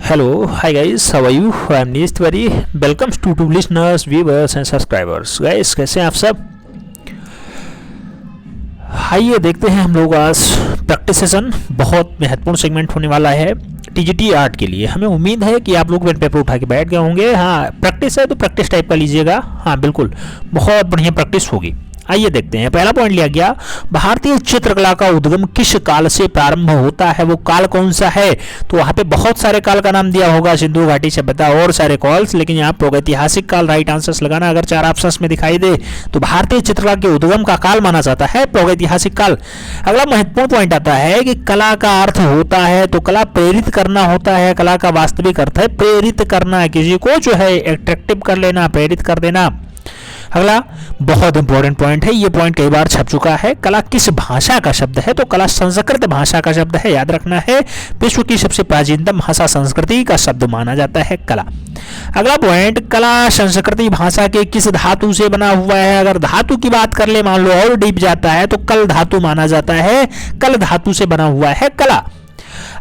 Hello, hi guys, how are you? I am Neesh Tiwari. Welcome to listeners, viewers and subscribers. Guys, कैसे हैं आप सब? आइए देखते हैं हम लोग आज प्रैक्टिस सेशन। बहुत महत्वपूर्ण सेगमेंट होने वाला है टीजीटी आर्ट के लिए। हमें उम्मीद है कि आप लोग पेन पेपर उठा के बैठ गए होंगे। हाँ, प्रैक्टिस है तो प्रैक्टिस टाइप का लीजिएगा। हाँ बिल्कुल, बहुत बढ़िया प्रैक्टिस होगी। आइए देखते हैं। पहला पॉइंट लिया गया, भारतीय चित्रकला का उद्गम किस काल से प्रारंभ होता है, वो काल कौन सा है? तो वहां पे बहुत सारे काल का नाम दिया होगा, सिंधु घाटी सभ्यता और सारे कॉल्स, लेकिन यहाँ प्रागैतिहासिक काल राइट आंसर्स लगाना। अगर 4 ऑप्शंस में दिखाई दे तो भारतीय चित्रकला के उद्गम का काल माना जाता है प्रागैतिहासिक काल। अगला महत्वपूर्ण पॉइंट आता है कि कला का अर्थ होता है, तो कला प्रेरित करना होता है। कला का वास्तविक अर्थ है प्रेरित करना, किसी को जो है एट्रैक्टिव कर लेना, प्रेरित कर देना। अगला बहुत इंपॉर्टेंट पॉइंट है, ये पॉइंट कई बार छप चुका है। कला किस भाषा का शब्द है? तो कला संस्कृत भाषा का शब्द है, याद रखना है। विश्व की सबसे प्राचीनतम भाषा संस्कृति का शब्द माना जाता है कला। अगला पॉइंट, कला संस्कृति भाषा के किस धातु से बना हुआ है? अगर धातु की बात कर ले, मान लो और डीप जाता है तो कल धातु माना जाता है, कल धातु से बना हुआ है कला।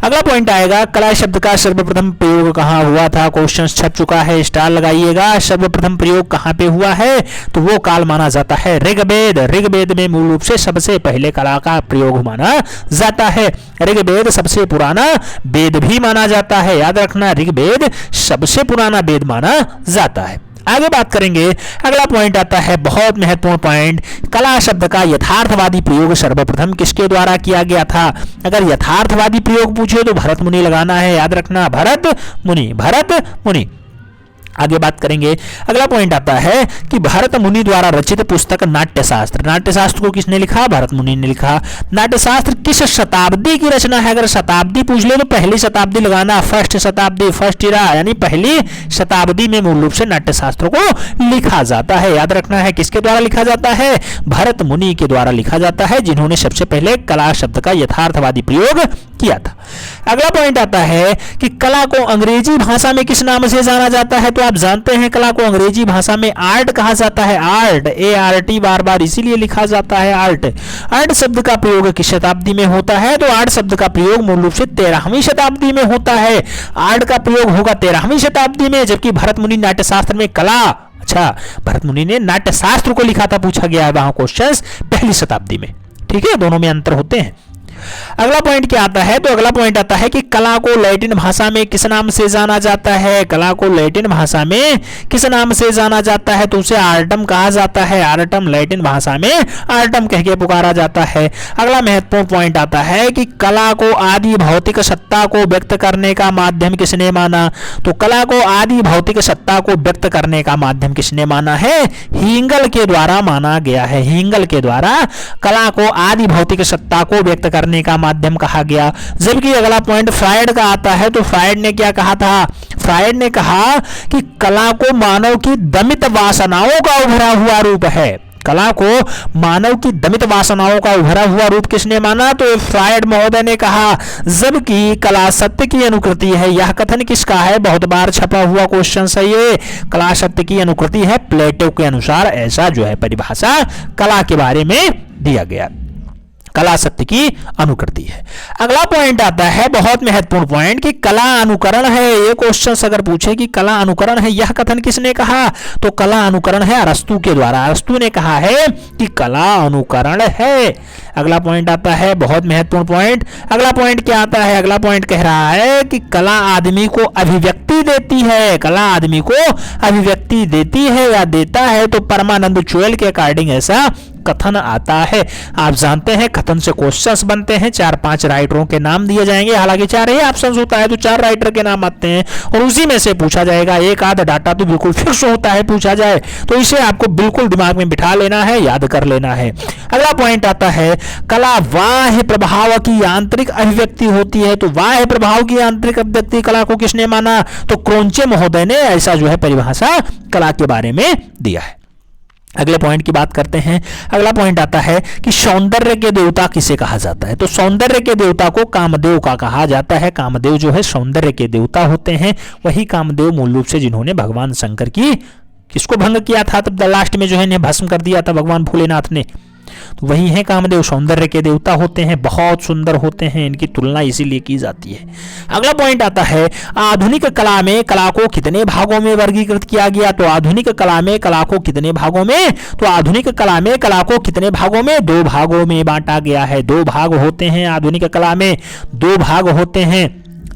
अगला पॉइंट आएगा, कला शब्द का सर्वप्रथम प्रयोग कहाँ हुआ था? क्वेश्चन छप चुका है, स्टार लगाइएगा। सर्वप्रथम प्रयोग कहाँ पे हुआ है? तो वो काल माना जाता है ऋग्वेद। ऋग्वेद में मूल रूप से सबसे पहले कला का प्रयोग माना जाता है। ऋग्वेद सबसे पुराना वेद भी माना जाता है, याद रखना, ऋग्वेद सबसे पुराना वेद माना जाता है। आगे बात करेंगे। अगला पॉइंट आता है बहुत महत्वपूर्ण पॉइंट, कला शब्द का यथार्थवादी प्रयोग सर्वप्रथम किसके द्वारा किया गया था? अगर यथार्थवादी प्रयोग पूछे तो भरत मुनि लगाना है, याद रखना, भरत मुनि, भरत मुनि। आगे बात करेंगे। अगला पॉइंट आता है कि भरत मुनि द्वारा रचित पुस्तक नाट्यशास्त्र, नाट्यशास्त्र को किसने लिखा? भरत मुनि ने लिखा। नाट्यशास्त्र किस शताब्दी की रचना है? अगर शताब्दी पूछ ले तो पहली शताब्दी लगाना, फर्स्ट शताब्दी, फर्स्ट इरा, यानी पहली शताब्दी में मूल रूप से नाट्यशास्त्र को लिखा जाता है, याद रखना है। किसके द्वारा लिखा जाता है? भरत मुनि के द्वारा लिखा जाता है, जिन्होंने सबसे पहले कला शब्द का यथार्थवादी प्रयोग किया था। अगला पॉइंट आता है कि कला को अंग्रेजी भाषा में किस नाम से जाना जाता है? तो आप जानते हैं कला को अंग्रेजी भाषा में आर्ट कहा जाता है, आर्ट, ART, बार बार इसीलिए लिखा जाता है आर्ट। आर्ट शब्द का प्रयोग किस शताब्दी में होता है? तो आर्ट शब्द का प्रयोग मूल रूप से 13वीं शताब्दी में होता है। आर्ट का प्रयोग होगा 13वीं शताब्दी में, जबकि भरत मुनि नाट्यशास्त्र में कला, अच्छा, भरत मुनि ने नाट्यशास्त्र को लिखा था, पूछा गया है वहां क्वेश्चन, पहली शताब्दी में। ठीक है, दोनों में अंतर होते हैं। अगला पॉइंट क्या आता है? तो अगला पॉइंट आता है कि कला को लैटिन भाषा में किस नाम से जाना जाता है? कला को लैटिन भाषा में किस नाम से जाना जाता है? तो उसे आर्टम कहा जाता है, आर्टम, लैटिन भाषा में आर्टम कह के पुकारा जाता है। अगला महत्वपूर्ण पॉइंट आता है कि कला को आदि भौतिक सत्ता को व्यक्त करने का माध्यम किसने माना? तो कला को आदि भौतिक सत्ता को व्यक्त करने का माध्यम किसने माना है? हींगल के द्वारा माना गया है। हींगल के द्वारा कला को आदि भौतिक सत्ता को व्यक्त करने का माध्यम कहा गया। जबकि अगला पॉइंट फ्रायड का आता है, तो फ्रायड ने क्या कहा था? फ्रायड ने कहा कि कला को मानव की दमित वासनाओं का उभरा हुआ रूप है। कला को मानव की दमित वासनाओं का उभरा हुआ रूप किसने माना? तो फ्रायड महोदय ने कहा। जबकि कला सत्य की अनुकृति है, यह कथन किसका है? बहुत बार छपा हुआ क्वेश्चन है ये। कला सत्य की अनुकृति है प्लेटो के अनुसार, ऐसा जो है परिभाषा कला के बारे में दिया गया। कला सत्य की अनुकृति है। अगला पॉइंट आता है बहुत महत्वपूर्ण पॉइंट कि कला अनुकरण है। ये क्वेश्चन अगर पूछे कि कला अनुकरण है, यह कथन किसने कहा? तो कला अनुकरण है अरस्तु के द्वारा। अरस्तु ने कहा है कि कला अनुकरण है। अगला पॉइंट आता है बहुत महत्वपूर्ण पॉइंट। अगला पॉइंट क्या आता है? अगला पॉइंट कह रहा है कि कला आदमी को अभिव्यक्ति देती है। कला आदमी को अभिव्यक्ति देती है या देता है, तो परमानंद चुएल के अकॉर्डिंग ऐसा कथन आता है। आप जानते हैं कथन से क्वेश्चंस बनते हैं, 4-5 राइटरों के नाम दिए जाएंगे। हालांकि 4 ही ऑप्शंस होता है तो 4 राइटर के नाम आते हैं और उसी में से पूछा जाएगा। एक आध डाटा तो बिल्कुल फिक्स होता है पूछा जाए, तो इसे आपको बिल्कुल दिमाग में बिठा लेना है, याद कर लेना है। अगला पॉइंट आता है, कला बाह्य प्रभाव की आंतरिक अभिव्यक्ति होती है। तो बाह्य प्रभाव की आंतरिक अभिव्यक्ति कला को किसने माना? तो क्रोंचे महोदय ने ऐसा जो है परिभाषा कला के बारे में दिया है। अगले पॉइंट की बात करते हैं। अगला पॉइंट आता है कि सौंदर्य के देवता किसे कहा जाता है? तो सौंदर्य के देवता को कामदेव का कहा जाता है। कामदेव जो है सौंदर्य के देवता होते हैं। वही कामदेव मूल रूप से जिन्होंने भगवान शंकर की किसको भंग किया था, तब लास्ट में जो है इन्हें भस्म कर दिया था भगवान भोलेनाथ ने। तो वही है कामदेव, सौंदर्य के देवता होते हैं, बहुत सुंदर होते हैं, इनकी तुलना इसीलिए की जाती है। अगला पॉइंट आता है आधुनिक कला में कला को कितने भागों में वर्गीकृत किया गया। तो आधुनिक कला में कला को कितने भागों में, तो आधुनिक कला में कला को कितने भागों में, 2 भागों में बांटा गया है। 2 भाग होते हैं आधुनिक कला में, 2 भाग होते हैं।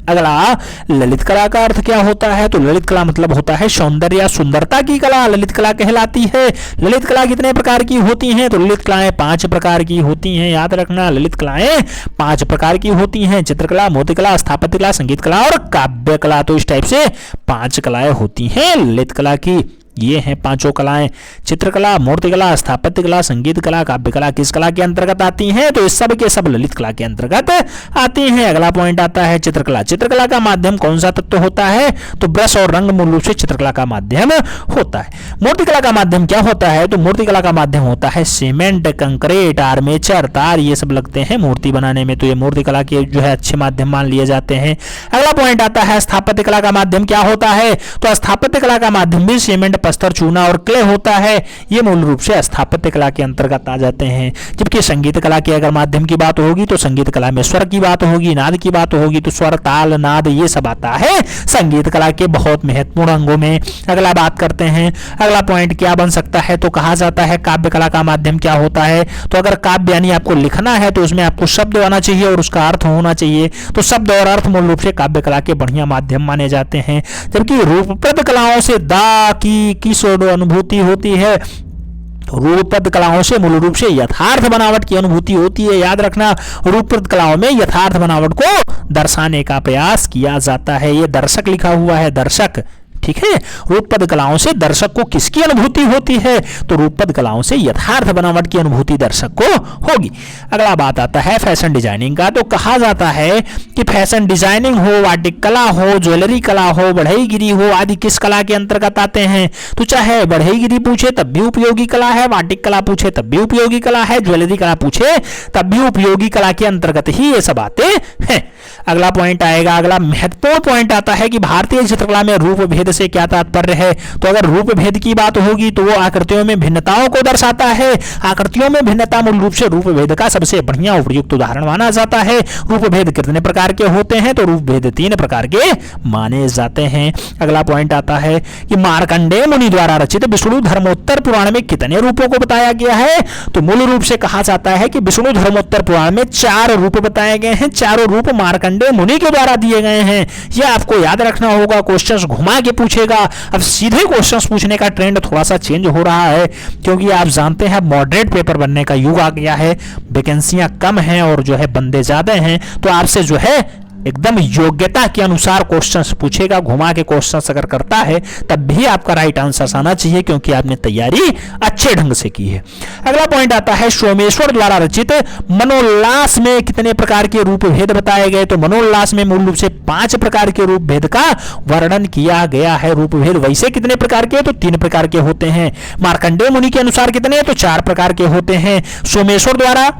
अगला ललित कला का अर्थ क्या होता है। तो ललित कला मतलब होता है सौंदर्य या सुंदरता की कला, ललित कला कहलाती है। ललित कला कितने प्रकार की होती हैं। तो ललित कलाएं 5 प्रकार की होती हैं, याद रखना, ललित कलाएं 5 प्रकार की होती हैं। चित्रकला, मूर्तिकला, स्थापत्य कला, संगीत कला और काव्य कला। तो इस टाइप से 5 कलाएं होती हैं ललित कला की। ये हैं 5 कलाएं, चित्रकला, मूर्तिकला, स्थापत्य कला, संगीत कला, काव्य कला किस कला के अंतर्गत आती हैं। तो इस सब के सब ललित कला के अंतर्गत आती हैं। अगला पॉइंट आता है चित्रकला। चित्रकला का माध्यम कौन सा तत्व होता है। तो ब्रश और रंग मूल रूप से चित्रकला का माध्यम होता है। मूर्तिकला का माध्यम क्या होता है। तो मूर्तिकला का माध्यम होता है सीमेंट, कंक्रीट, आर्मेचर, तार, ये सब लगते हैं मूर्ति बनाने में। तो ये मूर्तिकला के जो है अच्छे माध्यम मान लिए जाते हैं। अगला पॉइंट आता है स्थापत्य कला का माध्यम क्या होता है। तो स्थापत्य कला का माध्यम भी सीमेंट, पत्थर, चूना और क्ले होता है। ये मूल रूप से स्थापत्य कला के अंतर्गत आ जाते हैं। जबकि संगीत कला के अगर माध्यम की बात होगी तो संगीत कला में स्वर की बात होगी, नाद की बात होगी, तो स्वर, ताल, नाद ये सब आता है संगीत कला के बहुत महत्वपूर्ण अंगों में। अगला बात करते हैं, अगला पॉइंट क्या बन सकता है। तो कहा जाता है काव्य कला का माध्यम क्या होता है। तो अगर काव्य यानी आपको लिखना है तो उसमें आपको शब्द आना चाहिए और उसका अर्थ होना चाहिए। तो शब्द और अर्थ मूल रूप से काव्य कला के बढ़िया माध्यम माने जाते हैं। जबकि रूपप्रद कलाओं से दा की अनुभूति होती है। रूपप्रद कलाओं से मूल रूप से यथार्थ बनावट की अनुभूति होती है। याद रखना, रूपप्रद कलाओं में यथार्थ बनावट को दर्शाने का प्रयास किया जाता है। ये दर्शक लिखा हुआ है, दर्शक, ठीक है। रूपपद कलाओं से दर्शक को किसकी अनुभूति होती है। तो रूपपद कलाओं से यथार्थ बनावट की अनुभूति दर्शक को होगी। अगला बात आता है फैशन डिजाइनिंग का। तो कहा जाता है कि फैशन डिजाइनिंग हो, वाटिक कला हो, ज्वेलरी कला हो, बढ़ईगिरी हो आदि किस कला के अंतर्गत आते हैं। तो चाहे बढ़ईगिरी पूछे तब भी उपयोगी कला है, वाटिक कला पूछे तब भी उपयोगी कला है, ज्वेलरी कला पूछे तब भी उपयोगी कला के अंतर्गत ही ये सब आते हैं। अगला पॉइंट आएगा, अगला महत्वपूर्ण पॉइंट आता है कि भारतीय चित्रकला में रूप भेद से क्या तात्पर्य है। तो अगर रूप भेद की बात होगी तो वो आकृतियों में भिन्नताओं को दर्शाता है। आकृतियों में भिन्नता मूल रूप से रूप भेद का सबसे बढ़िया उपयुक्त उदाहरण माना जाता है। रूप भेद कितने प्रकार के होते हैं। तो रूप भेद 3 प्रकार के माने जाते हैं। अगला पॉइंट आता है कि मार्कंडेय मुनि द्वारा रचित विष्णु धर्मोत्तर पुराण में कितने रूपों को बताया गया है। तो मूल रूप से कहा जाता है कि विष्णु धर्मोत्तर पुराण में 4 रूप बताए गए हैं। चारों रूप मार्कंडेय मुनि के द्वारा दिए गए हैं। यह आपको याद रखना होगा, क्वेश्चंस घुमा के पूछेगा। अब सीधे क्वेश्चंस पूछने का ट्रेंड थोड़ा सा चेंज हो रहा है, क्योंकि आप जानते हैं मॉडरेट पेपर बनने का युग आ गया है, वैकेंसियां कम हैं और जो है बंदे ज्यादा हैं। तो आपसे जो है एकदम योग्यता के अनुसार क्वेश्चंस पूछेगा। घुमा के क्वेश्चंस अगर करता है तब भी आपका राइट आंसर आना चाहिए, क्योंकि आपने तैयारी अच्छे ढंग से की है। अगला पॉइंट आता है सोमेश्वर द्वारा रचित मनोल्लास में कितने प्रकार के रूप भेद बताए गए। तो मनोल्लास में मूल रूप से 5 प्रकार के रूप भेद का वर्णन किया गया है। रूप भेद वैसे कितने प्रकार के, तो 3 प्रकार के होते हैं। मार्कंडेय मुनि के अनुसार कितने, तो 4 प्रकार के होते हैं। सोमेश्वर द्वारा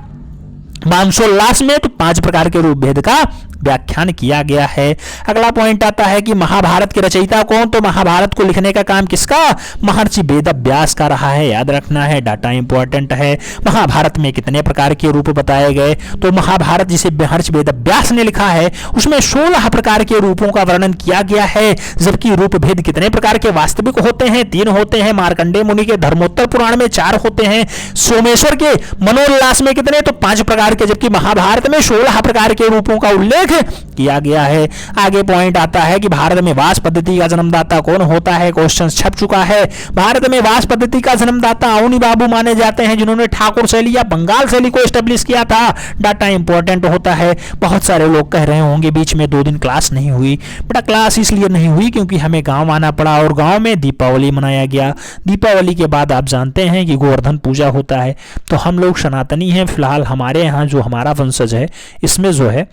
मानसोल्लास में तो 5 प्रकार के रूप भेद का व्याख्यान किया गया है। अगला पॉइंट आता है कि महाभारत के रचयिता कौन। तो महाभारत को लिखने का काम किसका, महर्षि वेदव्यास का रहा है। याद रखना है, डाटा इंपॉर्टेंट है। महाभारत में कितने प्रकार के रूप बताए गए। तो महाभारत जिसे महर्षि वेदव्यास ने लिखा है उसमें 16 प्रकार के रूपों का वर्णन किया गया है। जबकि रूप भेद कितने प्रकार के वास्तविक होते हैं, 3 होते हैं। मार्कंडेय मुनि के धर्मोत्तर पुराण में 4 होते हैं। सोमेश्वर के मनोल्लास में कितने, तो 5 प्रकार के। जबकि महाभारत में 16 प्रकार के रूपों का उल्लेख किया गया है। आगे पॉइंट आता है कि भारत में वास पद्धति का जन्मदाता कौन होता है। क्वेश्चन छप चुका है। भारत में वास पद्धति का जन्मदाता अवनी बाबू माने जाते हैं, जिन्होंने ठाकुर शैली या बंगाल शैली को एस्टेब्लिश किया था। डाटा इंपॉर्टेंट होता है। बहुत सारे लोग कह रहे होंगे बीच में 2 दिन क्लास नहीं हुई। बेटा क्लास इसलिए नहीं हुई क्योंकि हमें गांव आना पड़ा और गांव में दीपावली मनाया गया। दीपावली के बाद आप जानते हैं कि गोवर्धन पूजा होता है। तो हम लोग सनातनी हैं। फिलहाल हमारे यहाँ जो हमारा वंशज है इसमें जो है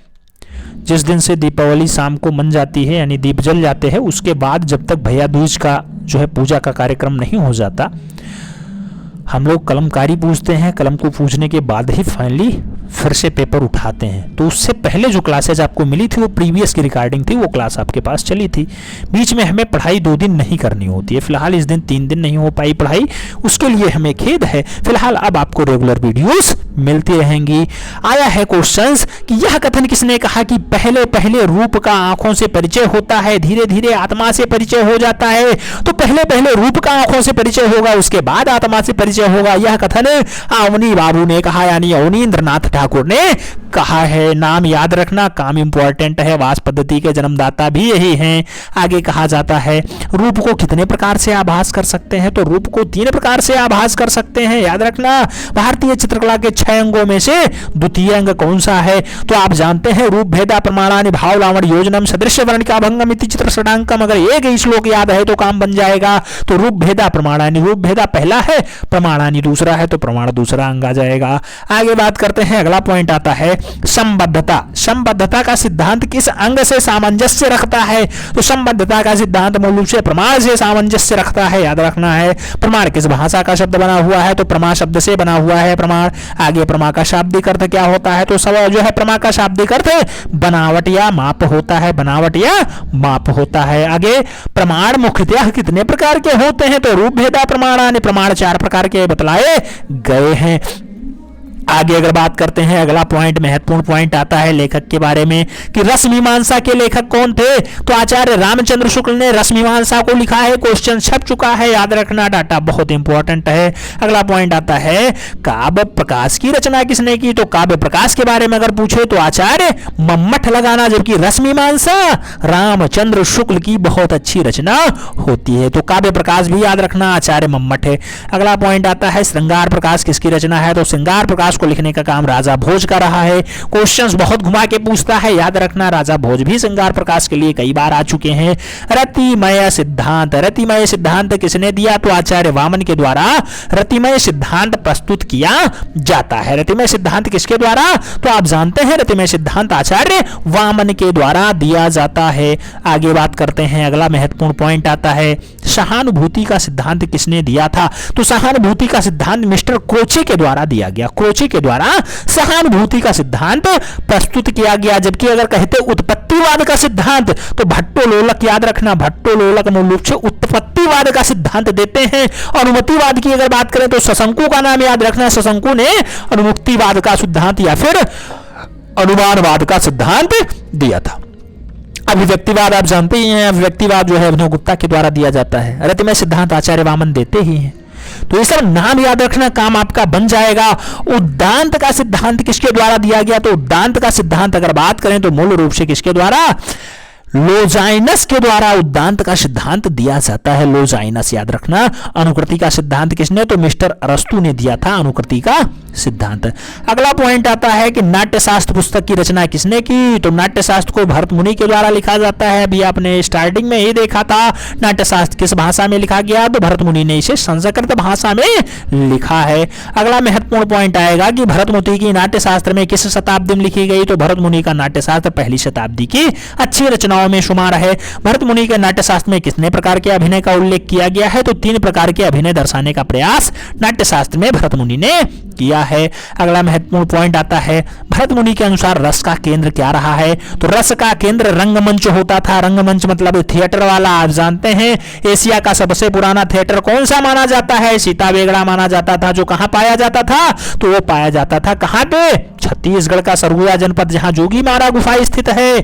जिस दिन से दीपावली शाम को मन जाती है यानी दीप जल जाते हैं, उसके बाद जब तक भैया दूज का जो है पूजा का कार्यक्रम नहीं हो जाता, हम लोग कलमकारी पूजते हैं। कलम को पूजने के बाद ही फाइनली फिर से पेपर उठाते हैं तो उससे पहले जो क्लासेज आपको मिली थी वो प्रीवियस की रिकॉर्डिंग थी, वो क्लास आपके पास चली थी। बीच में हमें पढ़ाई 2 दिन नहीं करनी होती है, फिलहाल इस दिन 3 दिन नहीं हो पाई पढ़ाई, उसके लिए हमें खेद है। फिलहाल अब आपको रेगुलर वीडियोस मिलती रहेंगी। आया है क्वेश्चंस कि यह कथन किसने कहा कि पहले पहले रूप का आंखों से परिचय होता है, धीरे धीरे आत्मा से परिचय हो जाता है। तो पहले पहले रूप का आंखों से परिचय होगा, उसके बाद आत्मा से परिचय होगा। यह कथन अवनी बाबू ने कहा, यानी अवनींद्रनाथ ठाकुर ने कहा है। नाम याद रखना, काम इंपॉर्टेंट है। वास पद्धति के जन्मदाता भी यही हैं। आगे कहा जाता है रूप को कितने प्रकार से आभास कर सकते हैं, तो रूप को 3 प्रकार से आभास कर सकते हैं, याद रखना। भारतीय चित्रकला के 6 अंगों में से द्वितीय अंग कौन सा है, तो आप जानते हैं रूप भेदा प्रमाणानि भाव लावण योजनम सदृश्य वर्णिका भंगम इति चित्र षडांकम। अगर एक ही श्लोक याद है तो काम बन जाएगा। तो रूप भेदा प्रमाणानि, रूप भेदा पहला है, प्रमाणानि दूसरा है, तो प्रमाण दूसरा अंग आ जाएगा। आगे बात करते हैं, अगला पॉइंट आता है संबद्धता। संबद्धता का सिद्धांत किस अंग से सामंजस्य रखता है, तो संबद्धता का सिद्धांत मूल रूप से प्रमाण से सामंजस्य रखता है, याद रखना है। प्रमाण किस भाषा का शब्द बना हुआ है, तो प्रमा शब्द से बना हुआ है प्रमाण। आगे प्रमा का शाब्दिक अर्थ क्या होता है, तो सब जो है प्रमा का शाब्दिक अर्थ बनावट या माप होता है, बनावट या माप होता है। आगे प्रमाण मुख्यतः कितने प्रकार के होते हैं, तो रूप भेदा प्रमाणानि, प्रमाण 4 प्रकार के बतलाए गए हैं। आगे अगर बात करते हैं, अगला पॉइंट महत्वपूर्ण पॉइंट आता है लेखक के बारे में कि रस मीमांसा के लेखक कौन थे, तो आचार्य रामचंद्र शुक्ल ने रस मीमांसा को लिखा है। क्वेश्चन छप चुका है, याद रखना, डाटा बहुत इंपॉर्टेंट है। अगला पॉइंट आता है काव्य प्रकाश की रचना किसने की, तो काव्य प्रकाश के बारे में अगर पूछे तो आचार्य मम्मट लगाना, जबकि रस मीमांसा रामचंद्र शुक्ल की बहुत अच्छी रचना होती है। तो काव्य प्रकाश भी याद रखना, आचार्य मम्मट है। अगला पॉइंट आता है श्रृंगार प्रकाश किसकी रचना है, तो श्रृंगार प्रकाश को लिखने का काम राजा भोज का रहा है। क्वेश्चंस बहुत घुमा के पूछता है, याद रखना, राजा भोज भी श्रृंगार प्रकाश के लिए कई बार आ चुके हैं। रतिमय सिद्धांत, रतिमय सिद्धांत किसने दिया, तो आचार्य वामन के द्वारा रतिमय सिद्धांत प्रस्तुत किया जाता है। रतिमय सिद्धांत किसके द्वारा, तो आप जानते हैं रतिमय सिद्धांत आचार्य वामन के द्वारा दिया जाता है। आगे बात करते हैं, अगला महत्वपूर्ण पॉइंट आता है सहानुभूति का सिद्धांत किसने दिया था, तो सहानुभूति का सिद्धांत मिस्टर क्रोचे के द्वारा दिया गया। क्रोचे के द्वारा सहानुभूति का सिद्धांत प्रस्तुत किया गया। जबकि अगर कहते उत्पत्तिवाद का सिद्धांत, तो भट्टो लोलक, याद रखना, भट्टो लोलक मूल रूप से उत्पत्तिवाद का सिद्धांत देते हैं। अनुमतिवाद की अगर बात करें तो शशंकु का नाम याद रखना, शशंकु ने अनुमुक्तिवाद का सिद्धांत या फिर अनुमानवाद का सिद्धांत दिया था। अभिव्यक्तिवाद आप जानते ही हैं, अभिव्यक्तिवाद जो है अभिनव गुप्ता के द्वारा दिया जाता है। रतिमय सिद्धांत आचार्य वामन देते ही हैं। तो ये सब नाम याद रखना, काम आपका बन जाएगा। उद्दांत का सिद्धांत किसके द्वारा दिया गया, तो उद्दांत का सिद्धांत अगर बात करें तो मूल रूप से किसके द्वारा, लोजाइनस के द्वारा उद्दांत का सिद्धांत दिया जाता है। लोजाइनस याद रखना। अनुकृति का सिद्धांत किसने, तो मिस्टर अरस्तु ने दिया था अनुकृति का सिद्धांत। अगला पॉइंट आता है कि नाट्यशास्त्र पुस्तक की रचना किसने की, तो नाट्यशास्त्र को भरत मुनि के द्वारा लिखा जाता है। अभी आपने स्टार्टिंग में ही देखा था नाट्यशास्त्र किस भाषा में लिखा गया, तो भरत मुनि ने इसे संस्कृत भाषा में लिखा है। अगला महत्वपूर्ण पॉइंट आएगा कि भरत मुनि की नाट्यशास्त्र में किस शताब्दी में लिखी गई, तो भरत मुनि का नाट्यशास्त्र 1ली शताब्दी की अच्छी रचनाओं में शुमार है। भरत मुनि के नाट्यशास्त्र में कितने प्रकार के अभिनय का उल्लेख किया गया है, तो 3 प्रकार के अभिनय दर्शाने का प्रयास नाट्यशास्त्र में भरत मुनि ने किया है। अगला महत्वपूर्ण पॉइंट आता है भरत मुनि के अनुसार रस का केंद्र क्या रहा है, तो रस का केंद्र रंगमंच होता था। रंगमंच मतलब थिएटर वाला। आप जानते हैं एशिया का सबसे पुराना थिएटर कौन सा माना जाता है, सीता वेगड़ा माना जाता था। जो कहां पाया जाता था, तो वो पाया जाता था कहां पे, छत्तीसगढ़ का सरगुजा जनपद, जहां जोगी मारा गुफा स्थित है।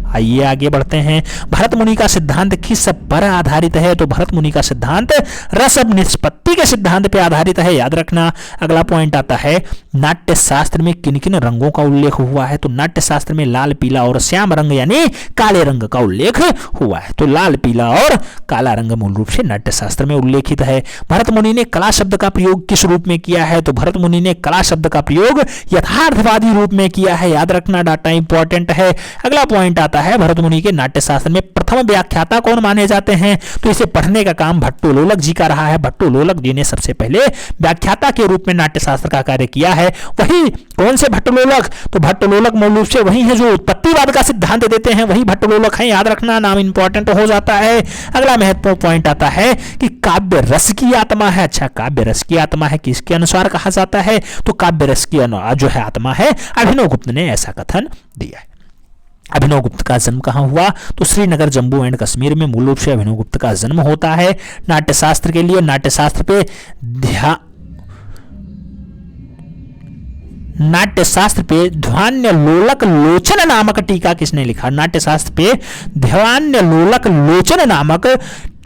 आइए आगे बढ़ते हैं। भरत मुनि का सिद्धांत किस पर आधारित है, तो भरत मुनि का सिद्धांत रस निष्पत्ति के सिद्धांत पर आधारित है, याद रखना। अगला पॉइंट आता है नाट्य शास्त्र में किन किन रंगों का उल्लेख हुआ है, तो नाट्य शास्त्र में लाल, पीला और श्याम रंग यानी काले रंग का उल्लेख हुआ है। तो लाल, पीला और काला रंग मूल रूप से नाट्य शास्त्र में उल्लेखित है। भरत मुनि ने कला शब्द का प्रयोग किस रूप में किया है, तो भरत मुनि ने कला शब्द का प्रयोग यथार्थवादी रूप में किया है, याद रखना, डाटा इंपॉर्टेंट है। अगला पॉइंट आता आता है भरत मुनि के नाट्यशास्त्र में प्रथम व्याख्याता कौन माने जाते हैं, तो इसे पढ़ने का काम भट्टोलोलक जी का रहा है। भट्टोलोलक जी ने सबसे पहले व्याख्याता के रूप में नाट्यशास्त्र का कार्य किया है। वही कौन से भट्टोलोलक, तो भट्टोलोलक मूल रूप से वही है जो उत्पत्तिवाद का सिद्धांत देते हैं, वही भट्टोलोलक है, याद रखना, नाम इंपॉर्टेंट हो जाता है। अगला महत्वपूर्ण पॉइंट आता है कि काव्य रस की आत्मा है। अच्छा, काव्य रस की आत्मा है किसके अनुसार कहा जाता है, तो काव्य रस की जो है आत्मा है अभिनव गुप्त ने ऐसा कथन दिया है। अभिनव गुप्त का जन्म कहाँ हुआ, तो श्रीनगर जम्मू एंड कश्मीर में मूल रूप से अभिनव गुप्त का जन्म होता है। नाट्यशास्त्र के लिए नाट्यशास्त्र पे ध्यान लोलक लोचन नामक टीका किसने लिखा, नाट्यशास्त्र पे ध्यान लोलक लोचन नामक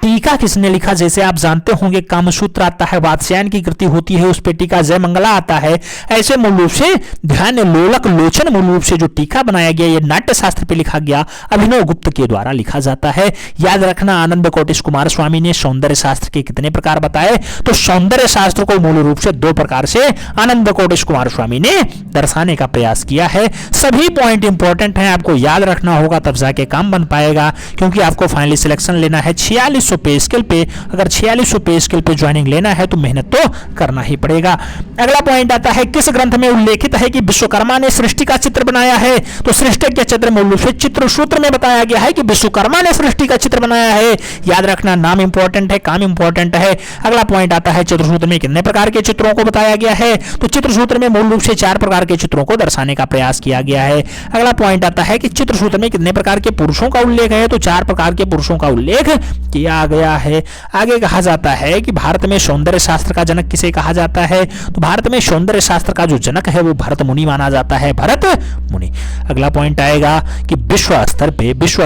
टीका किसने लिखा, जैसे आप जानते होंगे कामसूत्र आता है, वात्स्यायन की कृति होती है, उस पे टीका जय मंगला आता है। ऐसे मूल रूप से ध्यान लोलक लोचन मूल रूप से जो टीका बनाया गया ये नाट्यशास्त्र पे लिखा गया अभिनव गुप्त के द्वारा लिखा जाता है। याद रखना, आनंद कोटिश कुमार स्वामी ने सौंदर्य शास्त्र के कितने प्रकार बताए, तो सौंदर्य शास्त्र को मूल रूप से 2 प्रकार से आनंद कोटिश कुमार स्वामी ने दर्शाने का प्रयास किया है। सभी पॉइंट इंपॉर्टेंट हैं, आपको याद रखना होगा तब जाके काम बन पाएगा, क्योंकि आपको फाइनली सिलेक्शन लेना है 4600 पे स्केल पे। अगर 4600 पे स्केल पे ज्वाइनिंग लेना है तो मेहनत तो करना ही पड़ेगा। अगला पॉइंट आता है किस ग्रंथ में उल्लेखित है कि विश्वकर्मा ने सृष्टि का चित्र बनाया है, तो सृष्टि के चित्र मूल रूप से चित्र सूत्र में बताया गया है कि विश्वकर्मा ने सृष्टि का चित्र बनाया है। याद रखना, नाम इंपॉर्टेंट है, काम इंपॉर्टेंट है। अगला पॉइंट आता है चित्रसूत्र में कितने प्रकार के चित्रों को बताया गया है, तो चित्रसूत्र में मूल रूप से 4 प्रकार के चित्रों को दर्शाने का प्रयास किया गया है। अगला पॉइंट आता है कि चित्रसूत्र में कितने प्रकार के पुरुषों का उल्लेख है, तो 4 प्रकार के पुरुषों का उल्लेख किया गया है। आगे कहा जाता है कि भारत में सौंदर्य शास्त्र का जनक किसे कहा जाता है, तो भारत में सौंदर्य शास्त्र का जो जनक है वो भरत मुनि माना जाता है, भरत मुनि। अगला पॉइंट आएगा कि विश्व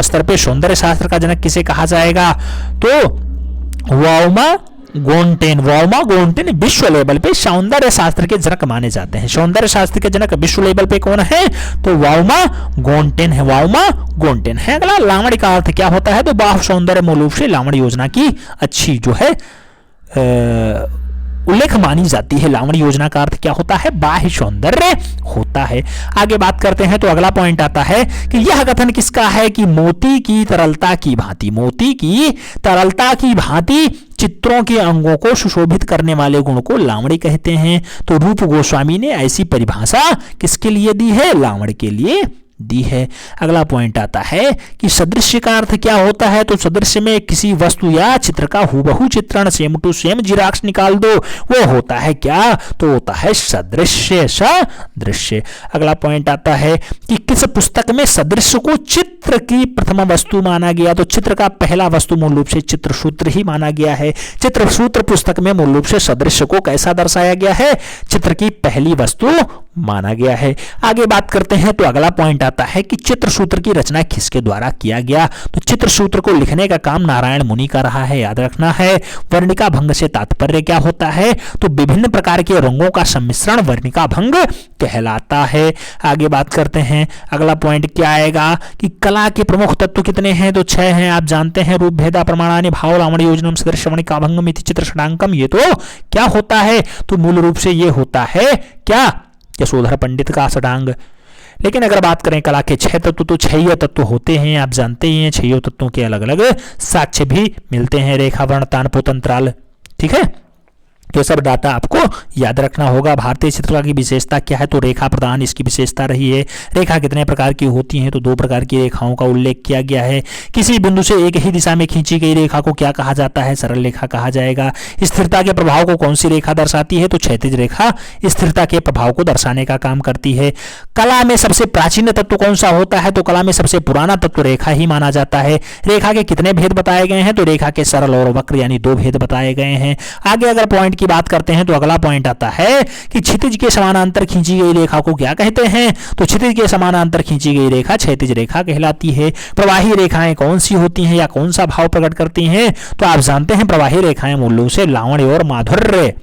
स्तर पे सौंदर्य शास्त्र का जनक किसे कहा जाएगा, तो वाउमा गोन्टेन विश्व लेवल पे सौंदर्य शास्त्र के जनक माने जाते हैं। सौंदर्य शास्त्र के जनक विश्व लेवल पे कौन है, तो वाउमा गोन्टेन है। अगला लावणी का अर्थ क्या होता है, तो बाह्य सौंदर्य मूल रूप से लावणी योजना की अच्छी जो है उल्लेख मानी जाती है। लावणी योजना का अर्थ क्या होता है, बाह्य सौंदर्य होता है। आगे बात करते हैं तो अगला पॉइंट आता है कि यह कथन किसका है कि मोती की तरलता की भांति चित्रों के अंगों को सुशोभित करने वाले गुण को लावणी कहते हैं। तो रूप गोस्वामी ने ऐसी परिभाषा किसके लिए दी है, लावणी के लिए दी है। अगला पॉइंट आता है कि सदृश्य का अर्थ क्या होता है, तो सदृश्य में किसी वस्तु या चित्र का हूबहू चित्रण सेम टू सेम जिराक्स निकाल दो, वो होता है क्या, तो होता है सदृश्य। अगला पॉइंट आता है कि किस पुस्तक में सदृश्य को चित्र की प्रथम वस्तु माना गया, तो चित्र का पहला वस्तु मूल रूप से चित्रसूत्र ही माना गया है। चित्रसूत्र पुस्तक में मूल रूप से सदृश्य को कैसा दर्शाया गया है, चित्र की पहली वस्तु माना गया है। आगे बात करते हैं तो अगला पॉइंट आता है कि चित्रसूत्र की रचना किसके द्वारा किया गया, तो चित्रसूत्र को लिखने का काम नारायण मुनि का रहा है। याद रखना है, वर्णिका भंग से तात्पर्य क्या होता है, तो विभिन्न प्रकार के रंगों का सम्मिश्रण वर्णिका भंग कहलाता है। आगे बात करते हैं, अगला पॉइंट क्या आएगा कि कला के प्रमुख तत्व कितने हैं, तो 6 हैं। आप जानते हैं, रूप भेदा प्रमाणानि भाव लावणी योजनम सदृश्य वर्णिका भंगम इति चित्र षडांकम। ये तो क्या होता है, तो मूल रूप से ये होता है क्या, यशोधर पंडित का षडांग। लेकिन अगर बात करें कला के 6 तत्व, तो 6 तत्व होते हैं, आप जानते ही हैं। 6 तत्वों के अलग अलग साक्ष्य भी मिलते हैं, रेखा वर्ण तान पोतंत्राल, ठीक है। ये सब डाटा आपको याद रखना होगा। भारतीय चित्रकला की विशेषता क्या है, तो रेखा प्रदान इसकी विशेषता रही है। रेखा कितने प्रकार की होती हैं, तो 2 प्रकार की रेखाओं का उल्लेख किया गया है। किसी बिंदु से एक ही दिशा में खींची गई रेखा को क्या कहा जाता है, सरल रेखा कहा जाएगा। स्थिरता के प्रभाव को कौन सी रेखा दर्शाती है, तो क्षैतिज रेखा स्थिरता के प्रभाव को दर्शाने का काम करती है। कला में सबसे प्राचीन तत्व कौन सा होता है, तो कला में सबसे पुराना तत्व रेखा ही माना जाता है। रेखा के कितने भेद बताए गए हैं, तो रेखा के सरल और वक्र यानी 2 भेद बताए गए हैं। आगे अगर पॉइंट की बात करते हैं तो अगला पॉइंट आता है कि क्षितिज के समानांतर खींची गई रेखा को क्या कहते हैं, तो क्षितिज के समानांतर खींची गई रेखा क्षैतिज रेखा कहलाती है। प्रवाही रेखाएं कौन सी होती हैं या कौन सा भाव प्रकट करती हैं, तो आप जानते हैं प्रवाही रेखाएं मूल रूप से लावण्य और माधुर्य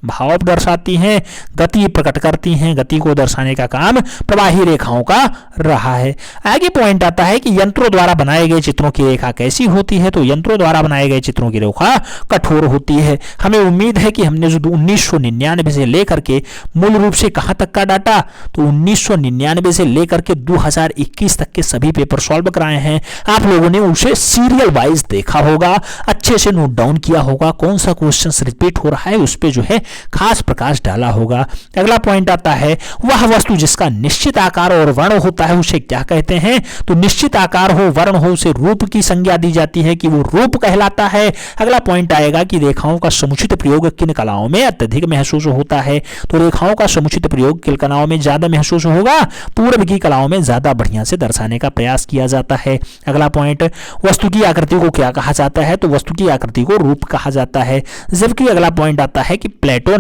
भाव दर्शाती हैं, गति प्रकट करती हैं, गति को दर्शाने का काम प्रवाही रेखाओं का रहा है। आगे पॉइंट आता है कि यंत्रों द्वारा बनाए गए चित्रों की रेखा कैसी होती है, तो यंत्रों द्वारा बनाए गए चित्रों की रेखा कठोर होती है। हमें उम्मीद है कि हमने जो 1999 से लेकर के मूल रूप से कहां तक का डाटा, तो 1999 से लेकर के 2021 तक के सभी पेपर सॉल्व कराए हैं। आप लोगों ने उसे सीरियल वाइज देखा होगा, अच्छे से नोट डाउन किया होगा, कौन सा क्वेश्चन रिपीट हो रहा है उस पे जो है खास प्रकाश डाला होगा। अगला पॉइंट आता है, वह वस्तु जिसका निश्चित आकार और वर्ण होता है उसे क्या कहते हैं, तो निश्चित आकार हो वर्ण हो उसे रूप की संज्ञा दी जाती है कि वो रूप कहलाता है। अगला पॉइंट आएगा कि रेखाओं का समुचित प्रयोग किन कलाओं में अत्यधिक महसूस होता है, तो रेखाओं का समुचित प्रयोग किन कलाओं में ज्यादा महसूस होगा, पूर्व की कलाओं में ज्यादा बढ़िया से दर्शाने का प्रयास किया जाता है। अगला पॉइंट, वस्तु की आकृति को क्या कहा जाता है, तो वस्तु की आकृति को रूप कहा जाता है। जबकि अगला पॉइंट आता है कि प्लेटो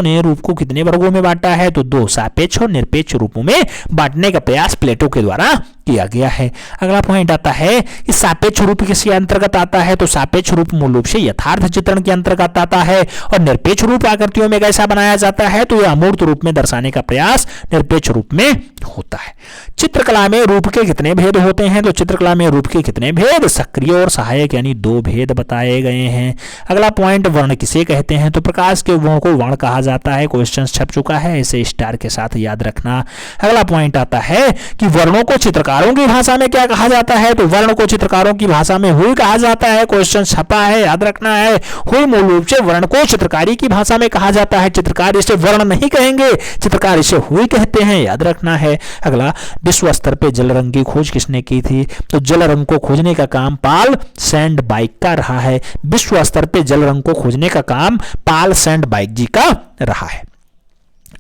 ने रूप को कितने वर्गों में बांटा है, तो 2 सापेक्ष और निरपेक्ष रूपों में बांटने का प्रयास प्लेटो के द्वारा किया गया है। अगला पॉइंट आता है कि सापेक्ष रूप किसके अंतर्गत आता है, तो सापेक्ष रूप मूल रूप से यथार्थ चित्रण के अंतर्गत आता है। और निरपेक्ष रूप आकृतियों में कैसा बनाया जाता है, तो यह अमूर्त रूप में दर्शाने का प्रयास निरपेक्ष रूप में होता है। चित्रकला में रूप के कितने भेद होते हैं, तो चित्रकला में रूप के कितने भेद, सक्रिय और सहायक यानी 2 भेद बताए गए हैं। अगला पॉइंट, वर्ण किसे कहते हैं, तो प्रकाश के गुणों को वर्ण कहा जाता है। क्वेश्चन छप चुका है, इसे स्टार के साथ याद रखना। अगला पॉइंट आता है कि वर्णों को चित्रकारों की भाषा में क्या कहा जाता है, तो वर्ण को चित्रकारों की भाषा में हुई कहा जाता है। क्वेश्चन छपा है, याद रखना है। हुई मूल रूप से वर्ण को चित्रकारी की भाषा में कहा जाता है। चित्रकार इसे वर्ण नहीं कहेंगे, चित्रकार इसे हुई कहते हैं, याद रखना है। अगला, विश्व स्तर पे जल रंग की खोज किसने की थी, तो जल रंग को खोजने का काम पाल सैंडबाइक का रहा है। विश्व स्तर पे जल रंग को खोजने का काम पाल सैंडबाइक जी का रहा है।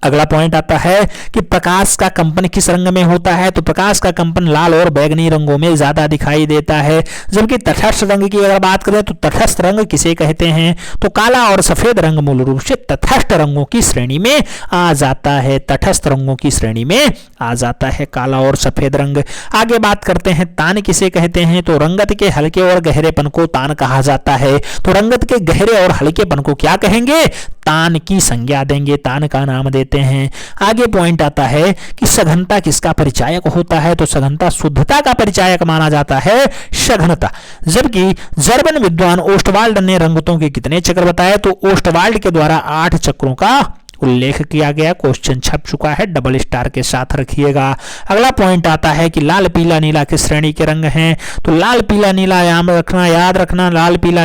अगला पॉइंट आता है कि प्रकाश का कंपन किस रंग में होता है, तो प्रकाश का कंपन लाल और बैंगनी रंगों में ज्यादा दिखाई देता है। जबकि तटस्थ रंग की अगर बात करें तो तटस्थ रंग किसे कहते हैं, तो काला और सफेद रंग मूल रूप से तटस्थ रंगों की श्रेणी में आ जाता है। तटस्थ रंगों की श्रेणी में आ जाता है काला और सफेद रंग। आगे बात करते हैं, तान किसे कहते हैं, तो रंगत के हल्के और गहरेपन को तान कहा जाता है। तो रंगत के गहरे और हल्केपन को क्या कहेंगे, तान की संज्ञा देंगे, तान का नाम देते हैं। आगे पॉइंट आता है कि सघनता किसका परिचायक होता है, तो सघनता शुद्धता का परिचायक माना जाता है, सघनता। जबकि जर्मन विद्वान ओस्टवाल्ड ने रंगतों के कितने चक्र बताए, तो ओस्टवाल्ड के द्वारा 8 चक्रों का उल्लेख किया गया। क्वेश्चन छप चुका है, डबल स्टार के साथ रखिएगा। अगला पॉइंट आता है कि लाल पीला नीला किस श्रेणी के रंग हैं, तो लाल पीला नीला याद रखना, लाल पीला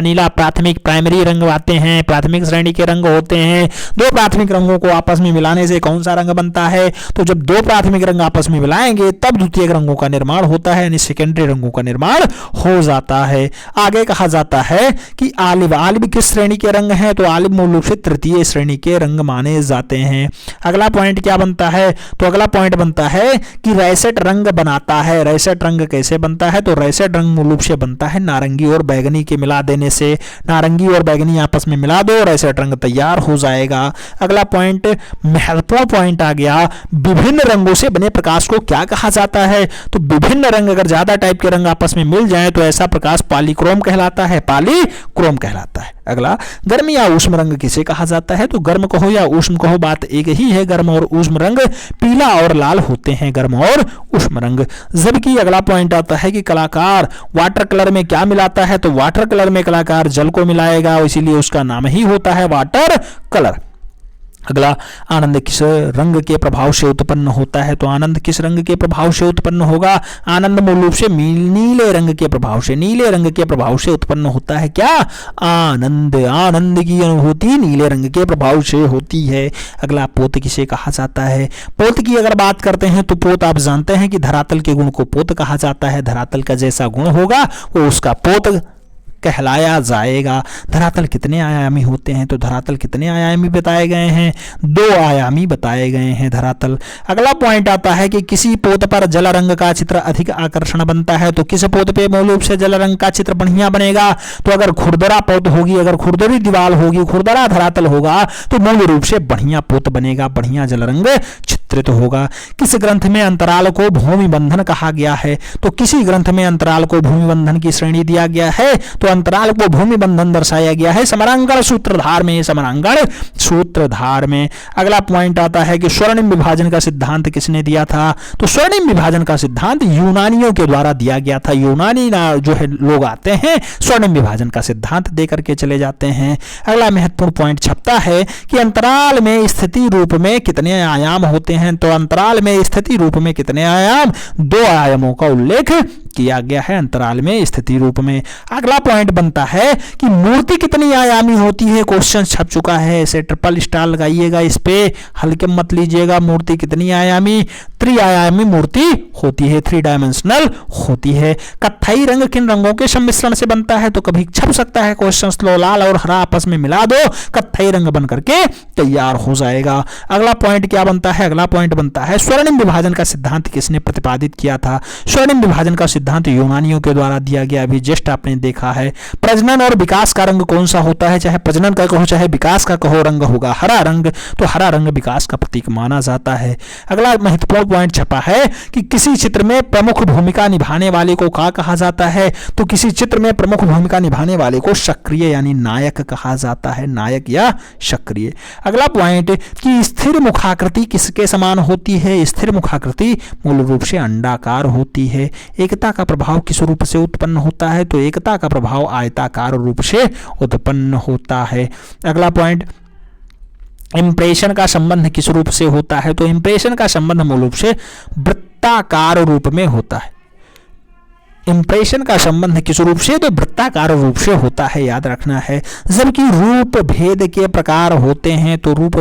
नीला प्राथमिक प्राइमरी रंग आते हैं, प्राथमिक श्रेणी के रंग होते हैं। 2 प्राथमिक रंगों को आपस में मिलाने से कौन सा रंग बनता है, तो जब 2 प्राथमिक रंग आपस में मिलाएंगे तब द्वितीयक रंगों का निर्माण होता है, यानी सेकेंडरी रंगों का निर्माण हो जाता है। आगे कहा जाता है कि आलिव किस श्रेणी के रंग हैं, तो आलिव मूल रूप से तृतीय श्रेणी के रंग माने जाते हैं। अगला पॉइंट क्या बनता है, तो अगला पॉइंट बनता है कि रैसेट रंग बनाता है। रैसेट रंग कैसे बनता है, तो रैसेट रंग मूल रूप से बनता है नारंगी और बैगनी के मिला देने से। नारंगी और बैगनी आपस में मिला दो, रैसेट रंग तैयार हो जाएगा। अगला पॉइंट, महत्वपूर्ण पॉइंट आ गया, विभिन्न रंगों से बने प्रकाश को क्या कहा जाता है, तो विभिन्न रंग अगर ज्यादा टाइप के रंग आपस में मिल जाए तो ऐसा प्रकाश पॉलीक्रोम कहलाता है, पॉलीक्रोम कहलाता है। अगला, गर्म या ऊष्म रंग किसे कहा जाता है, तो गर्म कहो या ऊष्म कहो बात एक ही है। गर्म और ऊष्म रंग पीला और लाल होते हैं, गर्म और ऊष्म रंग। जबकि अगला पॉइंट आता है कि कलाकार वाटर कलर में क्या मिलाता है, तो वाटर कलर में कलाकार जल को मिलाएगा, इसीलिए उसका नाम ही होता है वाटर कलर। अगला, आनंद किस रंग के प्रभाव से उत्पन्न होता है, तो आनंद किस रंग के प्रभाव से उत्पन्न होगा, आनंद मूल रूप से नीले रंग के प्रभाव से, नीले रंग के प्रभाव से उत्पन्न होता है। क्या, आनंद। आनंद की अनुभूति नीले रंग के प्रभाव से होती है। अगला, पोत किसे कहा जाता है, पोत की अगर बात करते हैं तो पोत आप जानते हैं कि धरातल के गुण को पोत कहा जाता है। धरातल का जैसा गुण होगा वो उसका पोत कहलाया जाएगा। धरातल कितने आयामी होते हैं, तो धरातल कितने आयामी बताए गए हैं, 2 आयामी बताए गए हैं धरातल। अगला पॉइंट आता है कि किसी पोत पर जल रंग का चित्र अधिक आकर्षण बनता है, तो किस पोत पे मूल रूप से जल रंग का चित्र बढ़िया बनेगा, तो अगर खुरदरा पोत होगी, अगर खुरदरी दीवार होगी, खुरदरा धरातल होगा तो मूल रूप से बढ़िया पोत बनेगा, बढ़िया जल रंग चित्र चित्रित होगा। किस ग्रंथ में अंतराल को भूमि बंधन कहा गया है? तो किसी ग्रंथ में अंतराल को भूमि बंधन की श्रेणी दिया गया है, तो अंतराल को भूमि बंधन दर्शाया गया है समरांगण सूत्रधार में, समरांगण सूत्रधार में। अगला पॉइंट आता है कि स्वर्णिम विभाजन का सिद्धांत किसने दिया था? तो स्वर्णिम विभाजन का सिद्धांत यूनानियों के द्वारा दिया गया था। यूनानी जो है लोग आते हैं, स्वर्णिम विभाजन का सिद्धांत दे करके चले जाते हैं। अगला महत्वपूर्ण पॉइंट छपता है कि अंतराल में स्थिति रूप में कितने आयाम होते हैं? तो अंतराल में स्थिति रूप में कितने आयाम? 2 आयामों का उल्लेख किया गया है अंतराल में स्थिति रूप में। अगला पॉइंट बनता है कि मूर्ति कितनी आयामी होती है? क्वेश्चन छप चुका है, इसे ट्रिपल स्टार लगाइएगा, इस पे हल्के मत लीजिएगा। मूर्ति कितनी आयामी? 3 आयामी मूर्ति होती है, 3 डायमेंशनल होती है। कत्थई रंग किन रंगों के सम्मिश्रण से बनता है? तो कभी छप सकता है क्वेश्चन, लो लाल और हरा आपस में मिला दो, कत्थई रंग बन करके तैयार हो जाएगा। अगला पॉइंट क्या बनता है? अगला पॉइंट बनता है स्वर्णिम विभाजन का सिद्धांत किसने प्रतिपादित किया था? स्वर्णिम विभाजन का सिद्धांत यूनानियों के द्वारा दिया गया, अभी जस्ट आपने देखा है। प्रजनन और विकास का रंग कौन सा होता है? चाहे प्रजनन का कहो चाहे विकास का कहो, रंग होगा हरा रंग, तो हरा रंग विकास का प्रतीक माना जाता है। अगला महत्वपूर्ण पॉइंट छपा है कि किसी चित्र में प्रमुख भूमिका निभाने वाले को क्या कहा जाता है? तो किसी चित्र में प्रमुख भूमिका निभाने वाले को सक्रिय यानी नायक कहा जाता है, नायक या सक्रिय। अगला पॉइंट कि स्थिर मुखाकृति किसके समान होती है? स्थिर मुखाकृति मूल रूप से अंडाकार होती है। एकता का प्रभाव किस रूप से उत्पन्न होता है? तो एकता का प्रभाव आयताकार रूप से उत्पन्न होता है। अगला पॉइंट इंप्रेशन का संबंध किस रूप से होता है? तो इंप्रेशन का संबंध मूल रूप से वृत्ताकार रूप में होता है। इंप्रेशन का संबंध किस रूप से? तो वृत्ताकार रूप से होता है, याद रखना है। जबकि रूप भेद के प्रकार होते हैं, तो रूप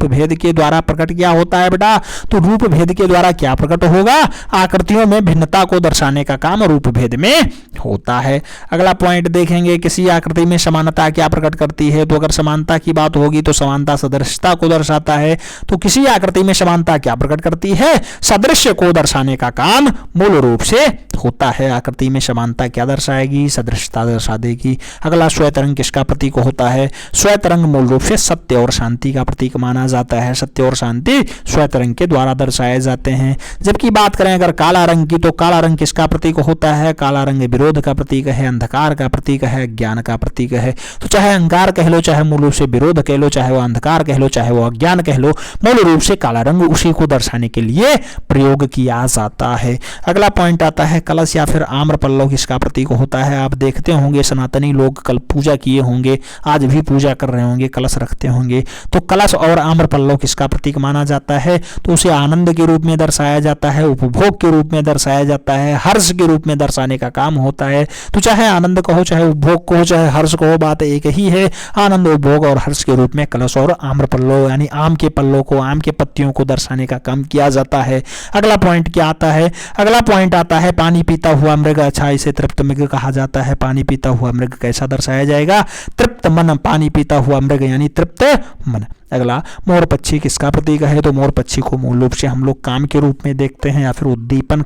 भेद के द्वारा प्रकट क्या होता है बेटा? तो रूप भेद के द्वारा क्या प्रकट होगा? आकृतियों में भिन्नता को दर्शाने का काम रूप भेद में होता है। अगला पॉइंट देखेंगे, किसी आकृति में समानता क्या प्रकट करती है? तो अगर समानता की बात होगी तो समानता सदृशता को दर्शाता है। तो किसी आकृति में समानता क्या प्रकट करती है? सदृश्य को दर्शाने का काम मूल रूप से होता है। आकृति में समानता क्या दर्शाएगी? सदृशता दर्शा देगी। अगला श्वेत रंग किसका प्रतीक होता है? श्वेत रंग मूल रूप से सत्य और शांति का प्रतीक माना जाता है। सत्य और शांति श्वेत रंग के द्वारा दर्शाए जाते हैं। जबकि बात करें अगर काला रंग की, तो काला रंग किसका प्रतीक होता है? काला रंग विरोध का प्रतीक है, अंधकार का प्रतीक है, ज्ञान का प्रतीक है। तो चाहे अहंकार कह लो, चाहे मूल रूप से विरोध कह लो, चाहे वो अंधकार कह लो, चाहे वो अज्ञान कह लो, मूल रूप से काला रंग उसी को दर्शाने के लिए प्रयोग किया जाता है। अगला पॉइंट आता है कलश या फिर आम्र पल्लव किसका प्रतीक होता है? आप देखते होंगे सनातनी लोग कल पूजा किए होंगे, आज भी पूजा कर रहे होंगे, कलश रखते होंगे। तो कलश और आम्र पल्लव किसका प्रतीक माना जाता है? तो उसे आनंद के रूप में दर्शाया जाता है, उपभोग के रूप में दर्शाया जाता है, हर्ष के रूप में दर्शाने का काम होता है। तो चाहे आनंद कहो, चाहे उपभोग कहो, चाहे हर्ष कहो, बात एक ही है। आनंद, उपभोग और हर्ष के रूप में कलश और आम्र पल्लव यानी आम के पल्लों को, आम के पत्तियों को दर्शाने का काम किया जाता है। अगला पॉइंट क्या आता है? अगला पॉइंट आता है पानी पीता हुआ मृग। अच्छा, इसे तृप्त मृग कहा जाता है। पानी पीता हुआ मृग कैसा दर्शाया जाएगा? तृप्त मन, पानी पीता हुआ मृग यानी तृप्त मन। अगला मोर पक्षी किसका प्रतीक है? तो मोर पक्षी को मूल रूप से हम लोग काम के रूप में देखते हैं या फिर उद्दीपन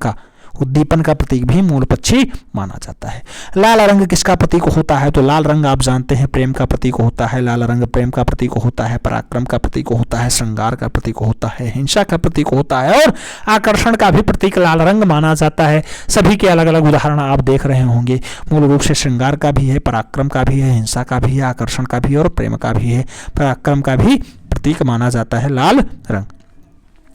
का प्रतीक भी मोर पक्षी माना जाता है। लाल रंग किसका प्रतीक होता है? तो लाल रंग आप जानते हैं प्रेम का प्रतीक होता है। लाल रंग प्रेम का प्रतीक होता है, पराक्रम का प्रतीक होता है, श्रृंगार का प्रतीक होता है, हिंसा का प्रतीक होता है और आकर्षण का भी प्रतीक लाल रंग माना जाता है। सभी के अलग अलग उदाहरण आप देख रहे होंगे। मूल रूप से श्रृंगार का भी है, पराक्रम का भी है, हिंसा का भी है, आकर्षण का भी है और प्रेम का भी है। पराक्रम का भी प्रतीक माना जाता है लाल रंग।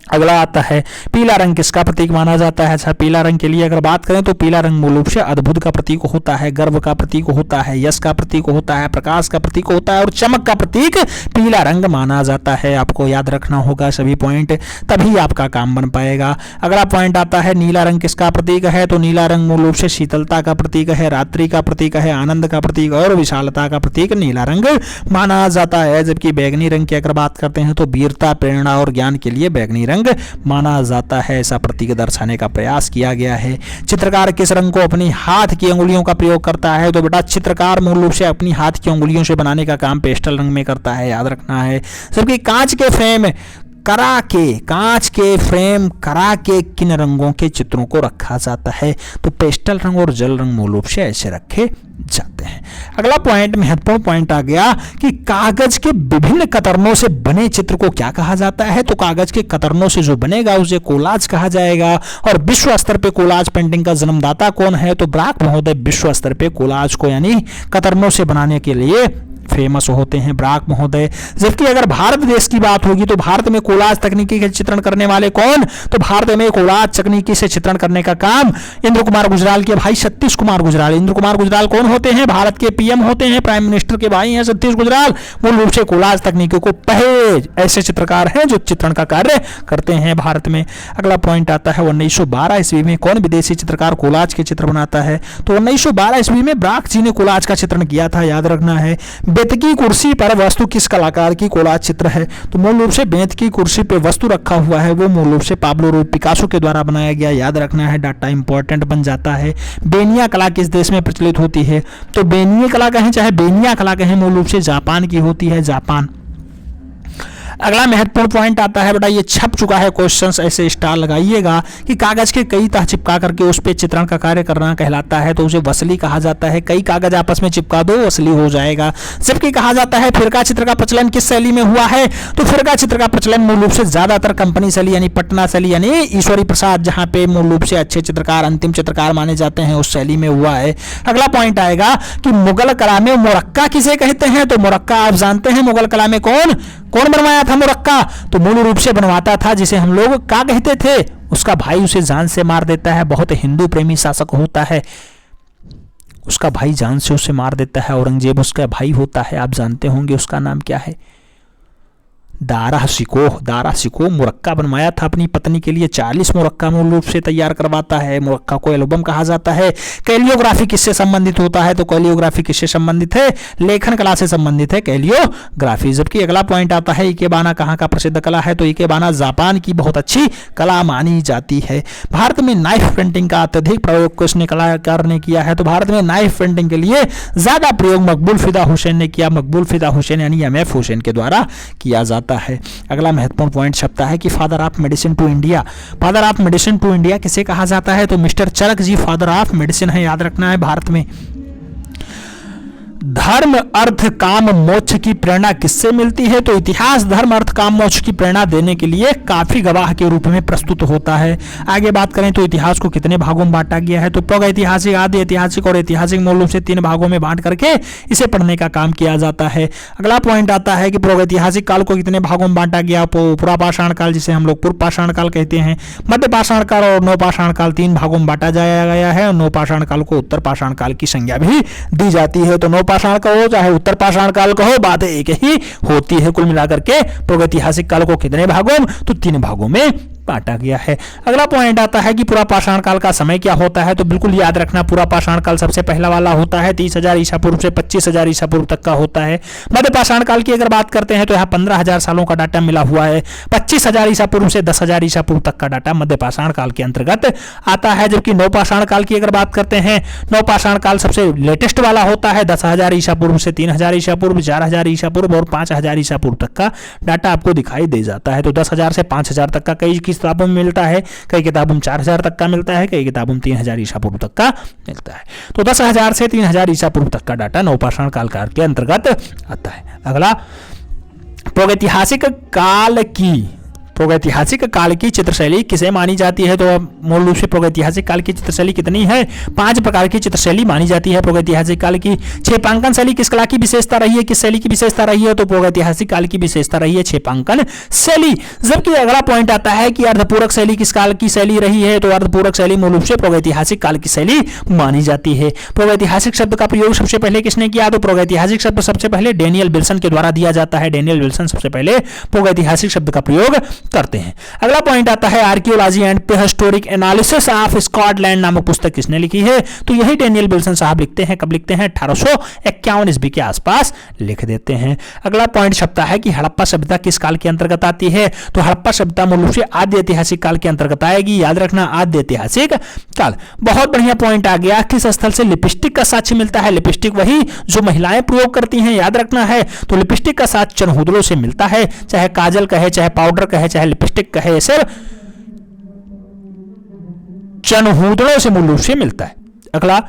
अगला आता है पीला रंग किसका प्रतीक माना जाता है? अच्छा, पीला रंग के लिए अगर बात करें तो पीला रंग मूल रूप से अद्भुत का प्रतीक होता है, गर्व का प्रतीक होता है, यश का प्रतीक होता है, प्रकाश का प्रतीक होता है और चमक का प्रतीक पीला रंग माना जाता है। आपको याद रखना होगा सभी पॉइंट, तभी आपका काम बन पाएगा। अगला पॉइंट आता है नीला रंग किसका प्रतीक है? तो नीला रंग मूल रूप से शीतलता का प्रतीक है, रात्रि का प्रतीक है, आनंद का प्रतीक और विशालता का प्रतीक नीला रंग माना जाता है। जबकि बैगनी रंग की अगर बात करते हैं तो वीरता, प्रेरणा और ज्ञान के लिए बैगनी रंग माना जाता है। ऐसा प्रतीक दर्शाने का प्रयास किया गया है। चित्रकार किस रंग को अपनी हाथ की अंगुलियों का प्रयोग करता है? तो बेटा चित्रकार मूल रूप से अपनी हाथ की अंगुलियों से बनाने का काम पेस्टल रंग में करता है, याद रखना है। जबकि कांच के फ्रेम करा के किन रंगों के चित्रों को रखा जाता है? तो पेस्टल रंग और जल रंग मूल रूप से ऐसे रखे जाते हैं। अगला पॉइंट, महत्वपूर्ण पॉइंट आ गया कि कागज के विभिन्न कतरनों से बने चित्र को क्या कहा जाता है। तो कागज के कतरनों से जो बनेगा उसे कोलाज कहा जाएगा। और विश्व स्तर पे कोलाज पेंटिंग का जन्मदाता कौन है? तो ब्राक महोदय विश्व स्तर पे कोलाज को यानी कतरनों से बनाने के लिए फेमस होते हैं, ब्राक महोदय। जबकि अगर भारत देश की बात होगी तो भारत में कोलाज तकनीकी के चित्रण करने वाले कौन? तो भारत में कोलाज तकनीकी से चित्रण करने का काम इंद्र कुमार गुजराल के भाई सतीश कुमार गुजराल। इंद्र कुमार गुजराल कौन होते हैं? भारत के पीएम होते हैं, प्राइम मिनिस्टर के भाई हैं सतीश गुजराल। मूल रूप से कोलाज तकनीकी को पहले ऐसे चित्रकार हैं जो चित्रण का कार्य करते हैं भारत में। अगला पॉइंट आता है 1912 ईस्वी में कौन विदेशी चित्रकार कोलाज के चित्र बनाता है? तो 1912 ईस्वी में ब्राक जी ने कोलाज का चित्रण किया था, याद रखना है। बेत की कुर्सी पर वस्तु किस कलाकार की कोलाज चित्र है? तो मूल रूप से बेंत की कुर्सी पे वस्तु रखा हुआ है वो मूल रूप से पाब्लो रूई पिकासो के द्वारा बनाया गया, याद रखना है, डाटा इंपॉर्टेंट बन जाता है। बेनिया कला किस देश में प्रचलित होती है? तो बेनिया कला कहें चाहे बेनिया कला कहें, मूल रूप से जापान की होती है, जापान। अगला महत्वपूर्ण पॉइंट आता है, बेटा ये छप चुका है क्वेश्चंस, ऐसे स्टार लगाइएगा कि कागज के कई तह चिपका करके उस पे चित्रण का कार्य करना कहलाता है, तो उसे वसली कहा जाता है। कई कागज आपस में चिपका दो वसली हो जाएगा। जबकि कहा जाता है फिरका चित्र का प्रचलन किस शैली में हुआ है? तो फिरका चित्र का प्रचलन मूल रूप से ज्यादातर कंपनी शैली यानी पटना शैली यानी ईश्वरी प्रसाद, जहां पे मूल रूप से अच्छे चित्रकार अंतिम चित्रकार माने जाते हैं, उस शैली में हुआ है। अगला पॉइंट आएगा कि मुगल कला में मुरक्का किसे कहते हैं? तो मुरक्का आप जानते हैं मुगल कला में कौन बनवाया था मुरक्का? तो मूल रूप से बनवाता था जिसे हम लोग क्या कहते थे, उसका भाई उसे जान से मार देता है। बहुत हिंदू प्रेमी शासक होता है, उसका भाई जान से उसे मार देता है, औरंगजेब उसका भाई होता है, आप जानते होंगे उसका नाम क्या है, दारा शिकोह मुरक्का बनवाया था अपनी पत्नी के लिए। 40 मुरक्का मूल रूप से तैयार करवाता है। मुरक्का को एल्बम कहा जाता है। कैलियोग्राफी किससे संबंधित होता है? तो कैलियोग्राफी किससे संबंधित है? लेखन कला से संबंधित है कैलियोग्राफी। जबकि अगला पॉइंट आता है इकेबाना कहाँ का प्रसिद्ध कला है? तो इकेबाना जापान की बहुत अच्छी कला मानी जाती है। भारत में नाइफ प्रिंटिंग का अत्यधिक प्रयोग किसने कलाकार ने किया है? तो भारत में नाइफ प्रिंटिंग के लिए ज्यादा प्रयोग मकबूल फिदा हुसैन ने किया। मकबूल फिदा हुसैन यानी MF हुसैन के द्वारा किया जाता है। अगला महत्वपूर्ण पॉइंट छपता है कि father of medicine to India, father of medicine to India किसे कहा जाता है? तो mister Charak ji father of medicine है, याद रखना है भारत में। धर्म अर्थ काम मोक्ष की प्रेरणा किससे मिलती है? तो इतिहास धर्म अर्थ काम मोक्ष की प्रेरणा देने के लिए काफी गवाह के रूप में प्रस्तुत होता है। आगे बात करें तो इतिहास को कितने भागों में बांटा गया है? तो प्रागैतिहासिक, आदि ऐतिहासिक और ऐतिहासिक मूल रूप से 3 भागों में बांट करके इसे पढ़ने का काम किया जाता है। अगला पॉइंट आता है कि प्रागैतिहासिक काल को कितने भागों में बांटा गया? पुरापाषाण काल जिसे हम लोग पूर्व पाषाण काल कहते हैं, मध्य पाषाण काल और नवपाषाण काल 3 भागों में बांटा जाया गया है। और नवपाषाण काल को उत्तर पाषाण काल की संज्ञा भी दी जाती है। तो नवपाषाण कहो चाहे उत्तर पाषाण काल कहो, बात एक ही होती है। कुल मिलाकर के प्रागैतिहासिक काल को कितने भागों में? तो 3 भागों में बांटा गया है। अगला पॉइंट आता है कि पूरा पाषाण काल का समय क्या होता है? तो बिल्कुल याद रखना, पूरा पाषाण काल सबसे पहला वाला होता है 30,000 ईसा पूर्व से 25,000 ईसा पूर्व तक का होता है। मध्य पाषाण काल की अगर बात करते हैं तो यहाँ 15,000 सालों का डाटा मिला हुआ है। 25,000 ईसा पूर्व से 10,000 ईसा पूर्व तक का डाटा मध्य पाषाण काल के अंतर्गत आता है। जबकि नवपाषाण काल की अगर बात करते हैं, नवपाषाण काल सबसे लेटेस्ट वाला होता है 10,000 ईसा पूर्व से 3,000 ईसा पूर्व, 4,000 ईसा पूर्व और 5,000 ईसा पूर्व तक का डाटा आपको दिखाई दे जाता है। तो 10,000 से 5,000 तक का कई किताबों में मिलता है, कई किताबों में 4,000 तक का मिलता है, कई किताबों में 3,000 ईसा पूर्व तक का मिलता है। तो 10,000 से 3,000 ईसा पूर्व तक का डाटा नवपाषाण काल के अंतर्गत आता है। अगला प्रागैतिहासिक काल की चित्रशैली किसे मानी जाती है? तो मूल रूप से प्रागैतिहासिक काल की चित्रशैली कितनी है? 5 प्रकार की चित्रशैली मानी जाती है प्रागैतिहासिक काल की। छेपांकन शैली किस कला की विशेषता रही है? किस शैली की विशेषता रही है? तो प्रागैतिहासिक काल की विशेषता रही है छेपांकन शैली। जबकि अगला पॉइंट आता है कि अर्धपूरक शैली किस काल की शैली रही है? तो अर्धपूरक शैली मूल रूप से प्रागैतिहासिक काल की शैली मानी जाती है। प्रागैतिहासिक शब्द का प्रयोग सबसे पहले किसने किया? तो प्रागैतिहासिक शब्द सबसे पहले डेनियल विल्सन के द्वारा दिया जाता है। डेनियल विल्सन सबसे पहले प्रागैतिहासिक शब्द का प्रयोग करते हैं। अगला पॉइंट आता है archaeology and prehistoric analysis of Scotland नामक पुस्तक किसने लिखी है? तो यही डेनियल विल्सन साहब लिखते हैं। कब लिखते हैं? 1851 ईस्वी के आसपास लिख देते हैं। अगला पॉइंट छपता है कि हड़प्पा सभ्यता किस काल के अंतर्गत आती है? तो हड़प्पा सभ्यता मूल रूप से आद्य ऐतिहासिक काल के अंतर्गत आएगी, याद रखना, आद्य ऐतिहासिक काल। बहुत बढ़िया पॉइंट आ गया। किस स्थल से लिपस्टिक का साक्ष्य मिलता है? लिपस्टिक वही जो महिलाएं प्रयोग करती हैं, याद रखना है। तो लिपस्टिक का साक्ष्य चनहूदड़ों से मिलता है, चाहे काजल कहे, चाहे पाउडर कहे, चाहे लिपस्टिक कहे, सिर्फ चनहूदड़ों से मूल रूप से मिलता है। अगला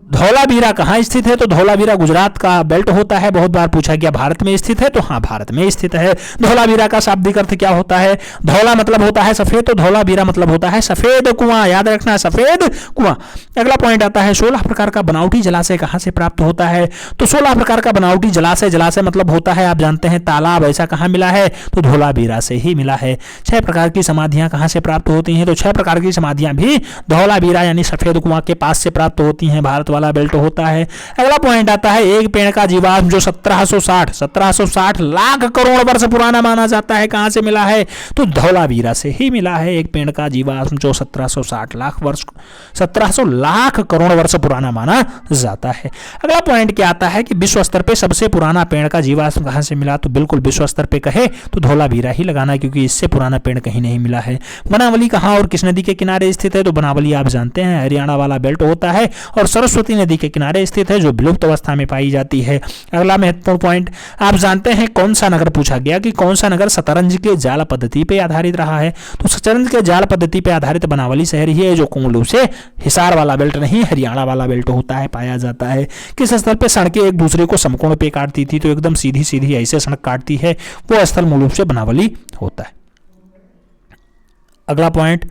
धौलावीरा कहाँ स्थित है? तो धौलावीरा गुजरात का बेल्ट होता है। बहुत बार पूछा गया भारत में स्थित है, तो हाँ भारत में स्थित है। धौलावीरा का शाब्दिक अर्थ क्या होता है? धौला मतलब होता है सफेद, तो धौलावीरा मतलब होता है सफेद कुआं, याद रखना सफेद कुआं। अगला पॉइंट आता है 16 प्रकार का बनावटी जलाशय कहाँ से प्राप्त होता है? तो 16 प्रकार का बनावटी जलाशय, जलाशय मतलब होता है आप जानते हैं तालाब, ऐसा कहाँ मिला है? तो धौलावीरा से ही मिला है। 6 प्रकार की समाधियां कहाँ से प्राप्त होती हैं? तो 6 प्रकार की समाधियां भी धौलावीरा यानी सफेद कुआं के पास से प्राप्त होती हैं, भारत वाला बेल्ट होता है। अगला पॉइंट आता है एक पेड़ का जीवाश्म जो 1760 लाख करोड़ वर्ष पुराना माना जाता है, कहां से मिला है? तो धौलावीरा से ही मिला है। एक पेड़ का जीवाश्म जो 1700 लाख करोड़ वर्ष पुराना माना जाता है। अगला पॉइंट क्या आता है कि विश्व स्तर पे सबसे पुराना पेड़ का जीवाश्म कहां से मिला? तो बिल्कुल विश्व स्तर पे कहे तो धौलावीरा ही लगाना, क्योंकि इससे पुराना पेड़ कहीं नहीं मिला है। बनावली कहां और किस नदी के किनारे स्थित है? तो बनावली आप जानते हैं हरियाणा वाला बेल्ट होता है और सरस्वती नदी के किनारे स्थित है, जो विलुप्त अवस्था में पाई जाती है। अगला महत्वपूर्ण पॉइंट आप जानते हैं कौन सा नगर पूछा गया कि कौन सा नगर शतरंज के जाल पद्धति पे आधारित रहा है? तो शतरंज के जाल पद्धति पे आधारित बनावली शहर ही है, जो मूल रूप से हिसार वाला बेल्ट नहीं हरियाणा वाला बेल्ट होता है, पाया जाता है। किस स्थल पे सड़कें एक दूसरे को समकोण पे काटती थी? तो एकदम सीधी सीधी ऐसे सड़क काटती है, वो स्थल मूल रूप से बनावली होता है। अगला पॉइंट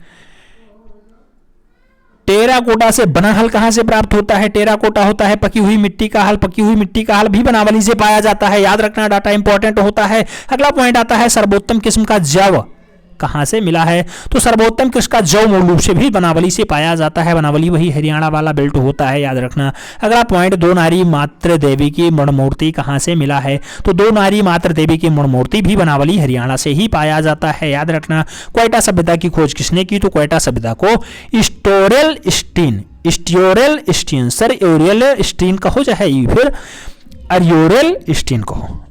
टेराकोटा से बना हल कहां से प्राप्त होता है? टेराकोटा होता है पकी हुई मिट्टी का हल, पकी हुई मिट्टी का हल भी बनावली से पाया जाता है, याद रखना डाटा इंपॉर्टेंट होता है। अगला पॉइंट आता है सर्वोत्तम किस्म का जव कहां से मिला है? तो सर्वोत्तम किस्म का जव मूल रूप से भी बनावली से पाया जाता है, बनावली वही हरियाणा वाला बेल्ट होता है, याद रखना। अगला पॉइंट दो नारी मात्र देवी की मणमूर्ति कहां से मिला है? तो दो नारी मात्र देवी की मणमूर्ति भी बनावली हरियाणा से ही पाया जाता है, याद रखना। क्वेटा सभ्यता की खोज किसने की? तो क्वेटा सभ्यता को स्टोरेल स्टीन सर एरियल स्टीन कहो चाहे फिर अरियोरेल स्टीन कहो,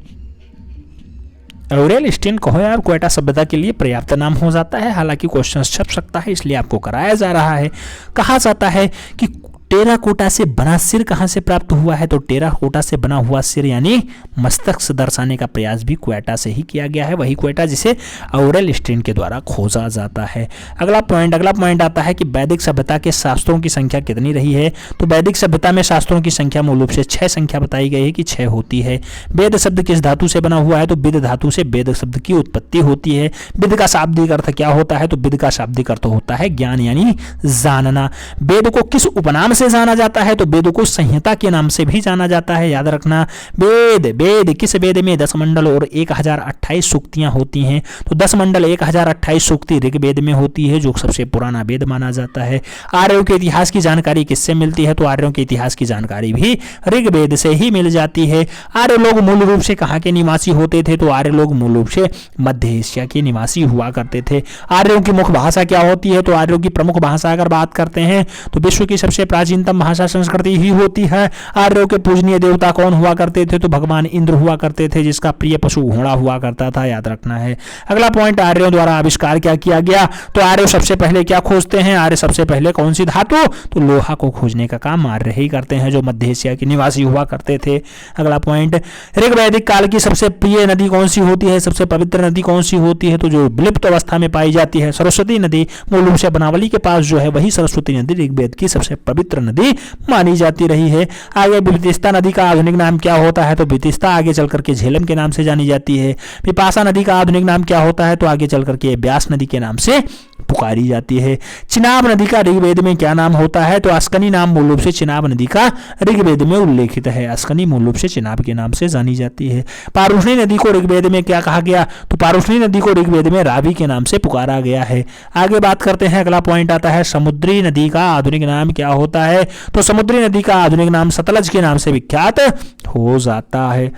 ऑरेल स्टीन कहो यार, क्वेटा सभ्यता के लिए पर्याप्त नाम हो जाता है। हालांकि क्वेश्चन छप सकता है, इसलिए आपको कराया जा रहा है। कहा जाता है कि टेराकोटा से बना सिर कहां से प्राप्त हुआ है? तो टेराकोटा से बना हुआ सिर यानी मस्तक से दर्शाने का प्रयास भी क्वेटा से ही किया गया है, वही क्वेटा जिसे ऑरेल स्टीन के द्वारा खोजा जाता है। अगला पॉइंट आता है कि वैदिक सभ्यता के शास्त्रों की संख्या कितनी रही है? तो वैदिक सभ्यता में शास्त्रों की संख्या मूल रूप से 6 संख्या बताई गई है कि 6 होती है। वेद शब्द किस धातु से बना हुआ है? तो विद धातु से वेद शब्द की उत्पत्ति होती है। विद का शाब्दिक अर्थ क्या होता है? तो विद का शाब्दिक अर्थ होता है ज्ञान यानी जानना। वेद को किस उपनाम से जाना जाता है? तो वेद को संहिता के नाम से भी जाना जाता है, याद रखना। वेद किस वेद में 10 मंडल और 1028 सूक्तियां होती हैं? तो 10 मंडल 1028 सूक्ति ऋग्वेद में होती है, जो सबसे पुराना वेद माना जाता है। आर्यों के इतिहास की जानकारी किससे मिलती है? तो आर्यों के इतिहास की जानकारी भी ऋग्वेद से ही मिल जाती है। आर्य लोग मूल रूप से कहाँ के निवासी होते थे? तो आर्य लोग मूल रूप से मध्य एशिया के निवासी हुआ करते थे। आर्यों की मुख्य भाषा क्या होती है? तो आर्यों की प्रमुख भाषा अगर बात करते हैं तो विश्व की सबसे प्राचीनतम भाषा संस्कृति ही होती है। आर्यों के पूजनीय देवता कौन हुआ करते थे? तो भगवान इंद्र हुआ करते थे, जिसका प्रिय पशु घोड़ा हुआ करता था, याद रखना है। अगला पॉइंट आर्यों द्वारा आविष्कार क्या किया गया? तो आर्य सबसे पहले क्या खोजते हैं? आर्य सबसे पहले कौन सी धातु? तो लोहा को खोजने का काम आर्य ही करते हैं, जो मध्य एशिया के निवासी हुआ करते थे। अगला पॉइंट ऋग्वैदिक काल की सबसे प्रिय नदी कौन सी होती है? सबसे पवित्र नदी कौन सी होती है? तो जो विलुप्त अवस्था में पाई जाती है सरस्वती नदी, मूल रूप से बनावली के पास जो है वही सरस्वती नदी ऋग्वेद की सबसे पवित्र नदी मानी जाती रही है। आगे वितिस्ता नदी का आधुनिक नाम क्या होता है? तो वितिस्ता आगे चल करके झेलम के नाम से जानी जाती है। विपाशा नदी का आधुनिक नाम क्या होता है? तो आगे चल करके ब्यास नदी के नाम से पुकारी जाती है। चिनाब नदी का ऋग्वेद में क्या नाम होता है? तो अस्कनी नाम मूल रूप से चिनाब नदी का ऋग्वेद में उल्लेखित है। अस्कनी मूल रूप से चिनाब के नाम से जानी जाती है। पारुष्णी नदी को ऋग्वेद में क्या कहा गया? तो पारुष्णी नदी को ऋग्वेद में रावी के नाम से पुकारा गया है। आगे बात करते हैं, अगला पॉइंट आता है समुद्री नदी का आधुनिक नाम क्या होता है? तो समुद्री नदी का आधुनिक नाम सतलज के नाम से विख्यात हो जाता है।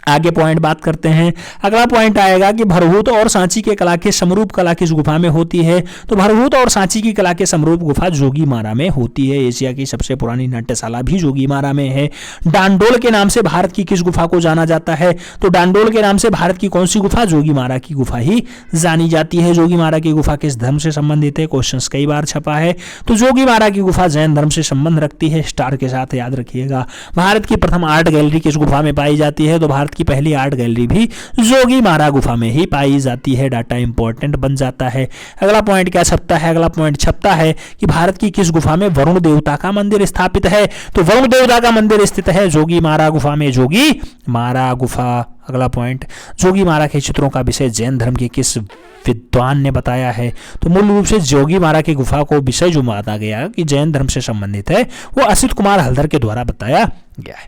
आगे पॉइंट बात करते हैं, अगला पॉइंट आएगा कि भरभूत और सांची के कला के समरूप कला किस गुफा में होती है? तो भरभूत और सांची की कला के समरूप गुफा जोगीमारा में होती है। एशिया की सबसे पुरानी नाट्यशाला भी जोगीमारा में है। डांडोल के नाम से भारत की किस गुफा को जाना जाता है? तो डांडोल के नाम से भारत की कौन सी गुफा? जोगीमारा की गुफा ही जानी जाती है। जोगीमारा की गुफा किस धर्म से संबंधित है? क्वेश्चन कई बार छपा है। तो जोगीमारा की गुफा जैन धर्म से संबंध रखती है, स्टार के साथ याद रखिएगा। भारत की प्रथम आर्ट गैलरी किस गुफा में पाई जाती है? तो भारत की पहली आर्ट गैलरी भी जोगीमारा गुफा में ही पाई जाती है। डाटा इंपॉर्टेंट बन जाता है। अगला पॉइंट क्या छपता है? अगला पॉइंट छपता है कि भारत की किस गुफा में वरुण देवता का मंदिर स्थापित है? तो वरुण देवता का मंदिर स्थित है जोगीमारा गुफा में, जोगीमारा गुफा। अगला पॉइंट, जोगीमारा के चित्रों का विषय जैन धर्म के किस विद्वान ने बताया है? तो मूल रूप से जोगीमारा की गुफा को विषय जो माना गया कि जैन धर्म से संबंधित है वो असित कुमार हल्दर के द्वारा बताया गया है।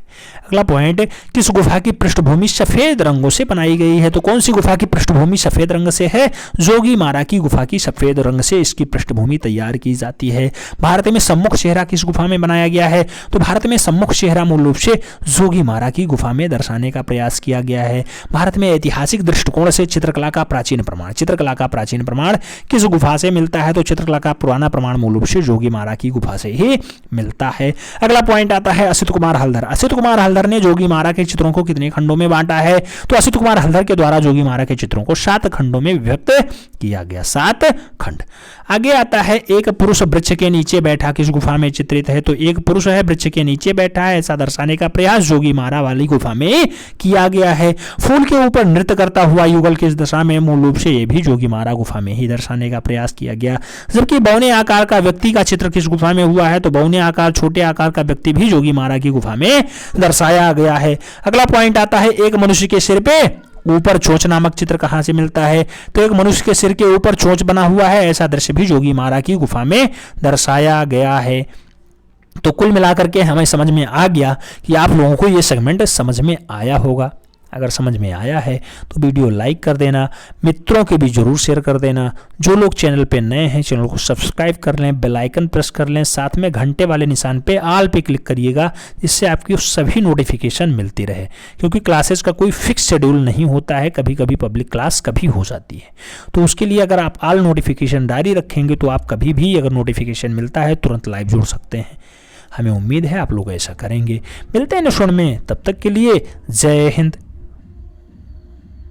अगला पॉइंट, किस गुफा की पृष्ठभूमि सफेद रंगों से बनाई गई है? तो कौन सी गुफा की पृष्ठभूमि सफेद रंग से है? जोगीमारा की गुफा की सफेद रंग से इसकी पृष्ठभूमि तैयार की जाती है। भारत में सम्मुख चेहरा किस गुफा में बनाया गया है? तो भारत में सम्मुख चेहरा मूल रूप से जोगीमारा की गुफा में दर्शाने का प्रयास किया गया है। भारत में ऐतिहासिक दृष्टिकोण से चित्रकला का प्राचीन प्रमाण, चित्रकला का प्राचीन प्रमाण किस गुफा से मिलता है? तो चित्रकला का पुराना प्रमाण मूल रूप से जोगीमारा की गुफा से ही मिलता है। अगला पॉइंट आता है असित कुमार हल्दर। असित कुमार हल्दर ने जोगीमारा के चित्रों को कितने खंडों में बांटा है? तो असित कुमार हल्दर के द्वारा जोगीमारा के चित्रों को 7 खंडों में विभक्त किया गया, 7 खंड। आगे आता है एक पुरुष वृक्ष के नीचे बैठा किस गुफा में चित्रित है? तो एक पुरुष है, वृक्ष के नीचे बैठा है, ऐसा दर्शाने का प्रयास जोगीमारा वाली गुफा में किया गया है। फूल के ऊपर नृत्य करता हुआ युगल किस दशा में? मूल रूप से ये भी जोगीमारा गुफा में ही दर्शाने का प्रयास किया गया। जबकि बौने आकार का व्यक्ति का चित्र किस गुफा में हुआ है? तो बौने आकार, छोटे आकार का व्यक्ति भी जोगीमारा की गुफा में दर्शाया गया है। अगला पॉइंट आता है एक मनुष्य के सिर पे ऊपर चोंच नामक चित्र कहां से मिलता है? तो एक मनुष्य के सिर के ऊपर चोंच बना हुआ है, ऐसा दृश्य भी जोगीमारा की गुफा में दर्शाया गया है। तो कुल मिलाकर के हमें समझ में आ गया कि आप लोगों को ये सेगमेंट समझ में आया होगा। अगर समझ में आया है तो वीडियो लाइक कर देना, मित्रों के भी जरूर शेयर कर देना। जो लोग चैनल पे नए हैं चैनल को सब्सक्राइब कर लें, बेल आइकन प्रेस कर लें, साथ में घंटे वाले निशान पे ऑल पे क्लिक करिएगा, जिससे आपकी सभी नोटिफिकेशन मिलती रहे। क्योंकि क्लासेस का कोई फिक्स शेड्यूल नहीं होता है, कभी कभी पब्लिक क्लास कभी हो जाती है। तो उसके लिए अगर आप ऑल नोटिफिकेशन डायरी रखेंगे तो आप कभी भी अगर नोटिफिकेशन मिलता है तुरंत लाइव जुड़ सकते हैं। हमें उम्मीद है आप लोग ऐसा करेंगे। मिलते हैं नेक्स्ट वीडियो में, तब तक के लिए जय हिंद।